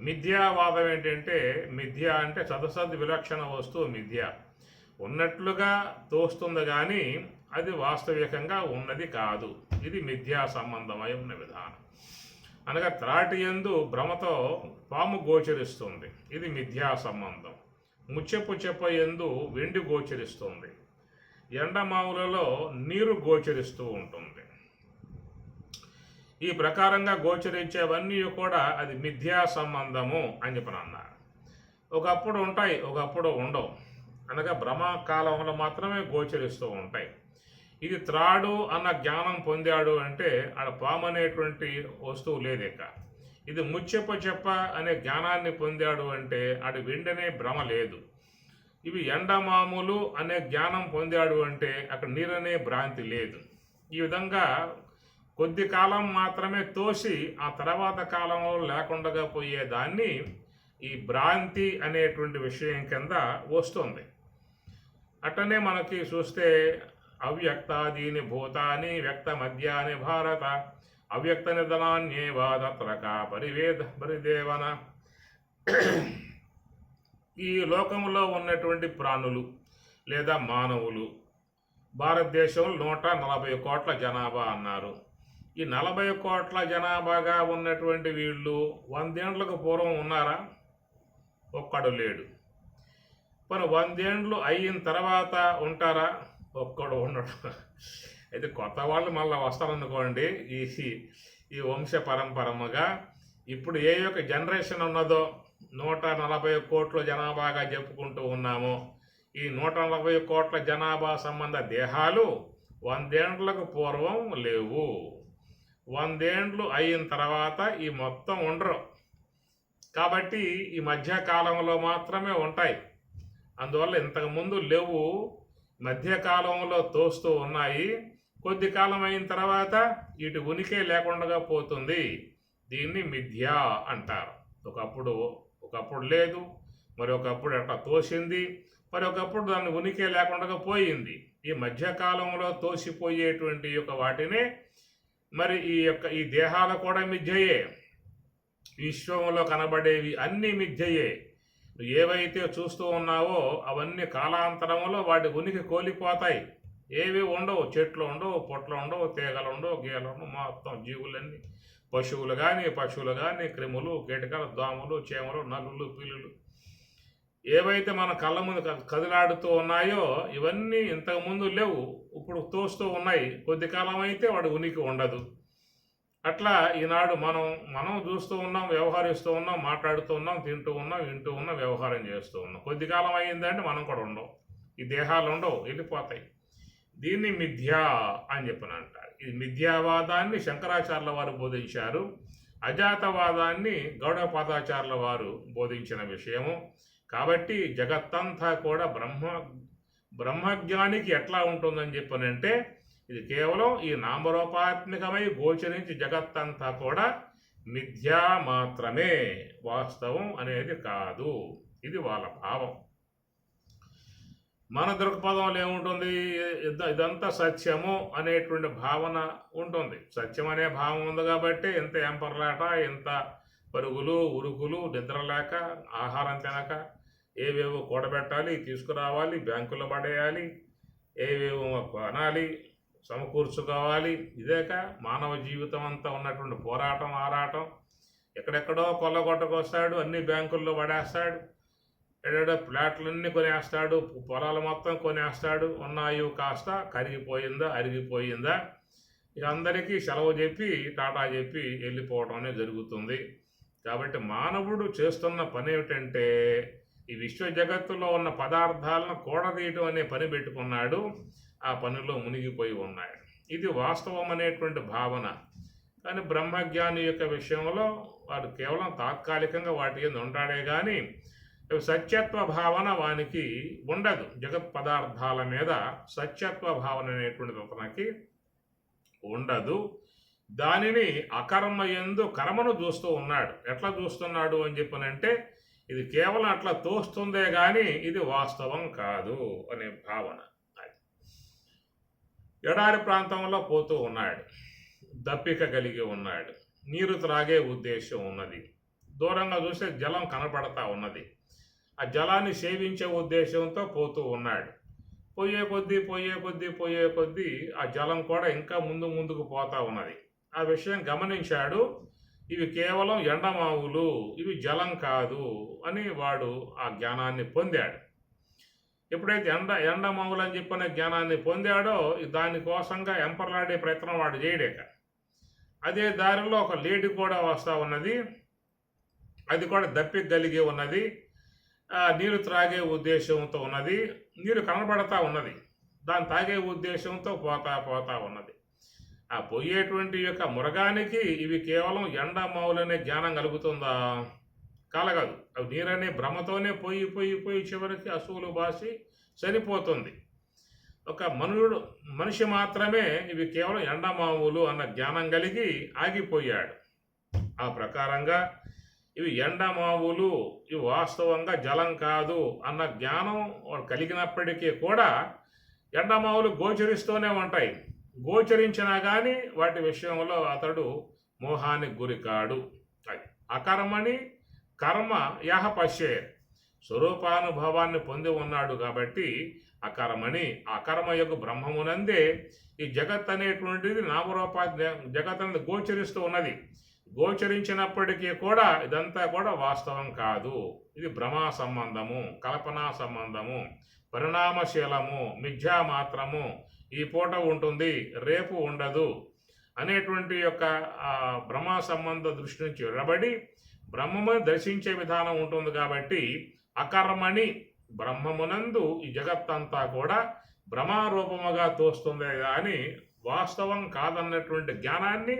మిథ్యావాదం ఏంటంటే, మిథ్య అంటే సదసద్ విలక్షణ వస్తువు మిథ్య, ఉన్నట్లుగా తోస్తుంది కానీ అది వాస్తవికంగా ఉన్నది కాదు. ఇది మిథ్యా సంబంధమై ఉన్న విధానం. అనగా త్రాటి యందు భ్రమతో పాము గోచరిస్తుంది, ఇది మిథ్యా సంబంధం. ముచ్చెపు చెప్ప యందు వెండి గోచరిస్తుంది, ఎండమావులలో నీరు గోచరిస్తూ ఉంటుంది. ఈ ప్రకారంగా గోచరించేవన్నీ కూడా అది మిథ్యా సంబంధము అని చెప్పని అన్నారు. ఒకప్పుడు ఉంటాయి, ఒకప్పుడు ఉండవు. అనగా భ్రమకాలంలో మాత్రమే గోచరిస్తూ ఉంటాయి. ఇది త్రాడు అన్న జ్ఞానం పొందాడు అంటే ఆడ పాము అనేటువంటి వస్తువు లేదేక. ఇది ముచ్చెప్ప చెప్ప అనే జ్ఞానాన్ని పొందాడు అంటే ఆడు వెంటనే భ్రమ లేదు. ఇవి ఎండమాములు అనే జ్ఞానం పొందాడు అంటే అక్కడ నీరనే భ్రాంతి లేదు. ఈ విధంగా కొద్ది కాలం మాత్రమే తోసి ఆ తర్వాత కాలంలో లేకుండా పోయేదాన్ని ఈ భ్రాంతి అనేటువంటి విషయం కింద వస్తుంది. అట్టనే మనకి చూస్తే అవ్యక్తాదీని భూతాని వ్యక్త మధ్యాని భారత అవ్యక్త నిధనాన్యేవాదత్రక పరిదేవన. ఈ లోకంలో ఉన్నటువంటి ప్రాణులు లేదా మానవులు భారతదేశంలో 140 కోట్ల జనాభా అన్నారు. ఈ 40 కోట్ల జనాభాగా ఉన్నటువంటి వీళ్ళు 100 ఏళ్లకు పూర్వం ఉన్నారా? ఒక్కడు లేడు. మరి 100 ఏళ్ళు అయిన తర్వాత ఉంటారా? ఒక్కడు ఉండడు. అయితే కొత్త వాళ్ళు మళ్ళీ వస్తారనుకోండి. ఈ వంశ పరంపరముగా ఇప్పుడు ఏ యొక్క జనరేషన్ ఉన్నదో 140 కోట్ల జనాభాగా చెప్పుకుంటూ ఉన్నామో, ఈ 140 కోట్ల జనాభా సంబంధ దేహాలు 100 ఏళ్లకు పూర్వం లేవు. 100 ఏళ్ళు అయిన తర్వాత ఈ మొత్తం ఉండరు. కాబట్టి ఈ మధ్యకాలంలో మాత్రమే ఉంటాయి. అందువల్ల ఇంతకుముందు లేవు, మధ్యకాలంలో తోస్తూ ఉన్నాయి. కొద్ది కాలం అయిన తర్వాత వీటి ఉనికి లేకుండా పోతుంది. దీన్ని మిథ్య అంటారు. ఒకప్పుడు లేదు, మరి ఒకప్పుడు అట్లా తోసింది, మరి ఒకప్పుడు దాన్ని ఉనికి లేకుండా పోయింది. ఈ మధ్యకాలంలో తోసిపోయేటువంటి యొక్క వాటినే మరి ఈ దేహాలు కూడా మిథ్యయే. విశ్వంలో కనబడేవి అన్నీ మిథ్యయే. ఏవైతే చూస్తూ ఉన్నావో అవన్నీ కాలాంతరంలో వాటి ఉనికి కోల్పోతాయి. ఏవి ఉండవు, చెట్లు ఉండవు, పొట్లు ఉండవు, తీగలు ఉండవు, గీయలు ఉండవు. మొత్తం జీవులన్నీ పశువులు కానీ క్రిములు, కీటకాలు, దోమలు, చీమలు, నల్లులు, పిల్లులు ఏవైతే మన కళ్ళ ముందు కదిలాడుతూ ఉన్నాయో ఇవన్నీ ఇంతకుముందు లేవు, ఇప్పుడు తోస్తూ ఉన్నాయి. కొద్ది కాలం అయితే వాడి ఉనికి ఉండదు. అట్లా ఈనాడు మనం చూస్తూ ఉన్నాం, వ్యవహరిస్తూ ఉన్నాం, మాట్లాడుతూ ఉన్నాం, తింటూ ఉన్నాం, వింటూ ఉన్నాం, వ్యవహారం చేస్తూ ఉన్నాం. కొద్ది కాలం అయ్యిందంటే మనం కూడా ఉండవు, ఈ దేహాలు ఉండవు, వెళ్ళిపోతాయి. దీన్ని మిథ్యా అని చెప్పని అంటారు. ఇది మిథ్యావాదాన్ని శంకరాచార్యుల వారు బోధించారు. అజాతవాదాన్ని గౌడపాదాచార్యుల వారు బోధించిన విషయము. కాబట్టి జగత్తంతా కూడా బ్రహ్మజ్ఞానికి ఎట్లా ఉంటుందని చెప్పనంటే, ఇది కేవలం ఈ నామరూపాత్మకమై గోచరించి జగత్తంతా కూడా మిథ్యా మాత్రమే, వాస్తవం అనేది కాదు. ఇది వాళ్ళ భావం. మన దృక్పథంలో ఏముంటుంది? ఇదంతా సత్యము అనేటువంటి భావన ఉంటుంది. సత్యం అనే భావం ఉంది కాబట్టి ఇంత ఎంపర్లాట, ఇంత పరుగులు ఉరుకులు, నిద్రలేక, ఆహారం తినక, ఏవేవో కూడబెట్టాలి, తీసుకురావాలి, బ్యాంకులో పడేయాలి, ఏవేవో కొనాలి, సమకూర్చుకోవాలి. ఇదేక మానవ జీవితం అంతా ఉన్నటువంటి పోరాటం, ఆరాటం. ఎక్కడెక్కడో కొల్లగొట్టకొస్తాడు, అన్ని బ్యాంకుల్లో పడేస్తాడు, ఏడేడో ఫ్లాట్లన్నీ కొనేస్తాడు, పొలాలు మొత్తం కొనేస్తాడు. ఉన్నాయో కాస్త కరిగిపోయిందా, అరిగిపోయిందా, ఇక అందరికీ సెలవు చెప్పి టాటా చెప్పి వెళ్ళిపోవడం అనేది జరుగుతుంది. కాబట్టి మానవుడు చేస్తున్న పని ఏమిటంటే, ఈ విశ్వ జగత్తులో ఉన్న పదార్థాలను కూడదీయటం అనే పని పెట్టుకున్నాడు. ఆ పనిలో మునిగిపోయి ఉన్నాడు. ఇది వాస్తవం అనేటువంటి భావన. కానీ బ్రహ్మజ్ఞాని యొక్క విషయంలో వాడు కేవలం తాత్కాలికంగా వాటి యందు ఉంటాడే కానీ సత్యత్వ భావన వానికి ఉండదు. జగత్ పదార్థాల మీద సత్యత్వ భావన అనేటువంటిది అతనికి ఉండదు. దానిని అకర్మ యందు కర్మను చూస్తూ ఉన్నాడు. ఎట్లా చూస్తున్నాడు అని చెప్పనంటే ఇది కేవలం అట్లా తోస్తుందే కానీ ఇది వాస్తవం కాదు అనే భావన. ఎడారి ప్రాంతంలో పోతూ ఉన్నాడు. దప్పిక కలిగి ఉన్నాడు. నీరు త్రాగే ఉద్దేశం ఉన్నది. దూరంగా చూస్తే జలం కనపడతా ఉన్నది. ఆ జలాన్ని సేవించే ఉద్దేశంతో పోతూ ఉన్నాడు. పోయే కొద్దీ ఆ జలం కూడా ఇంకా ముందుకు పోతా ఉన్నది. ఆ విషయం గమనించాడు. ఇవి కేవలం ఎండమావులు, ఇవి జలం కాదు అని వాడు ఆ జ్ఞానాన్ని పొందాడు. ఎప్పుడైతే ఎండమావులు అని చెప్పిన జ్ఞానాన్ని పొందాడో దానికోసంగా ఎంపర్లాడే ప్రయత్నం వాడు చేయలేక అదే దారిలో ఒక లేడీ కూడా వస్తూ ఉన్నది. అది కూడా దప్పిక కలిగి ఉన్నది. నీరు త్రాగే ఉద్దేశంతో ఉన్నది. నీరు కనబడతా ఉన్నది. దాన్ని తాగే ఉద్దేశంతో పోతా ఉన్నది. ఆ పోయేటువంటి యొక్క మృగానికి ఇవి కేవలం ఎండమావులనే జ్ఞానం కలుగుతుందా? కలగదు. అవి నీరనే భ్రమతోనే పోయి చివరికి అసూలు బాసి చనిపోతుంది. ఒక మనిషి మాత్రమే ఇవి కేవలం ఎండమావులు అన్న జ్ఞానం కలిగి ఆగిపోయాడు. ఆ ప్రకారంగా ఇవి ఎండమావులు, ఇవి వాస్తవంగా జలం కాదు అన్న జ్ఞానం కలిగినప్పటికీ కూడా ఎండమావులు గోచరిస్తూనే ఉంటాయి. గోచరించినా కానీ వాటి విషయంలో అతడు మోహానికి గురికాడు. అది అకర్మని కర్మ యహ పశ్యే, స్వరూపానుభవాన్ని పొంది ఉన్నాడు కాబట్టి అకర్మని అకర్మ యొక్క బ్రహ్మమునందే ఈ జగత్ అనేటువంటిది నామరూపా జగత్ అనేది గోచరిస్తూ ఉన్నది. గోచరించినప్పటికీ కూడా ఇదంతా కూడా వాస్తవం కాదు. ఇది భ్రమా సంబంధము, కల్పనా సంబంధము, పరిణామశీలము, మిథ్యా మాత్రము. ఈ పూట ఉంటుంది, రేపు ఉండదు అనేటువంటి యొక్క భ్రమా సంబంధ దృష్టి నుంచి విడబడి బ్రహ్మము దర్శించే విధానం ఉంటుంది. కాబట్టి అకర్మని బ్రహ్మమునందు ఈ జగత్తంతా కూడా భ్రమారూపముగా తోస్తుంది కానీ వాస్తవం కాదన్నటువంటి జ్ఞానాన్ని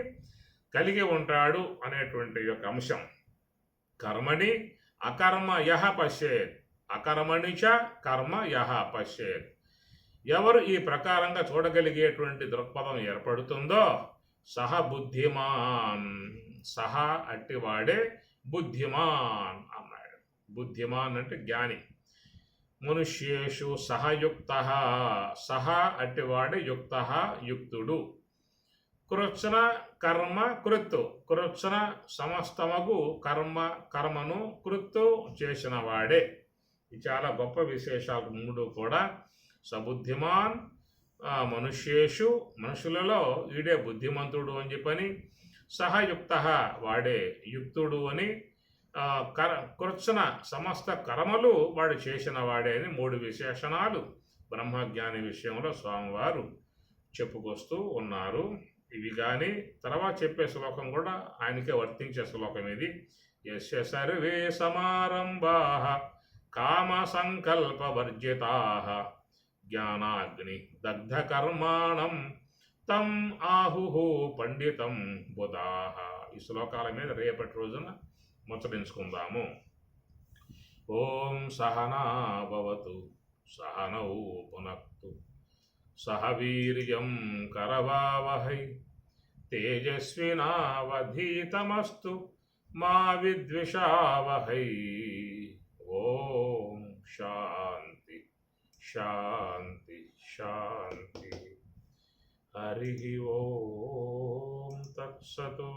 కలిగి ఉంటాడు అనేటువంటి యొక్క అంశం. కర్మని అకర్మ యహ పశ్యేత్, అకర్మణి చ కర్మ యహ పశ్యేత్. ఎవరు ఈ ప్రకారంగా చూడగలిగేటువంటి దృక్పథం ఏర్పడుతుందో సహ బుద్ధిమాన్, సహ అట్టివాడే బుద్ధిమాన్ అన్నాడు. బుద్ధిమాన్ అంటే జ్ఞాని. మనుష్యేషు సహయుక్త, సహ అట్టివాడే యుక్త యుక్తుడు. కృత్సన కర్మ కృత్తు, కృత్సన సమస్తమగు కర్మను కృత్తు చేసిన వాడే. ఇది చాలా గొప్ప విశేషాలు మూడు కూడా. సబుద్ధిమాన్ మనుష్యేషు, మనుషులలో వీడే బుద్ధిమంతుడు అని చెప్పని, సహయుక్త వాడే యుక్తుడు అని, కృత్సన సమస్త కర్మలు వాడు చేసిన వాడే అని మూడు విశేషణాలు బ్రహ్మజ్ఞాని విషయంలో స్వామివారు చెప్పుకొస్తూ ఉన్నారు. ఇవి కానీ తర్వాత చెప్పే శ్లోకం కూడా ఆయనకే వర్తించే శ్లోకం ఇది. యస్య సర్వే సమారంభాః కామ సంకల్ప వర్జితాః జ్ఞానాగ్ని దగ్ధ కర్మాణం తం ఆహుః పండితం బుధాః. ఈ శ్లోకాల మీద రేపటి రోజున ముచ్చరించుకుందాము. ఓం సహనా భవతు సహనౌ పునక్తు సహ వీర్యం కరవావహై తేజస్వినావధీతమస్తు మా విద్విషావహై. ఓం శాంతి శాంతి శాంతి. హరి ఓం తత్సతు.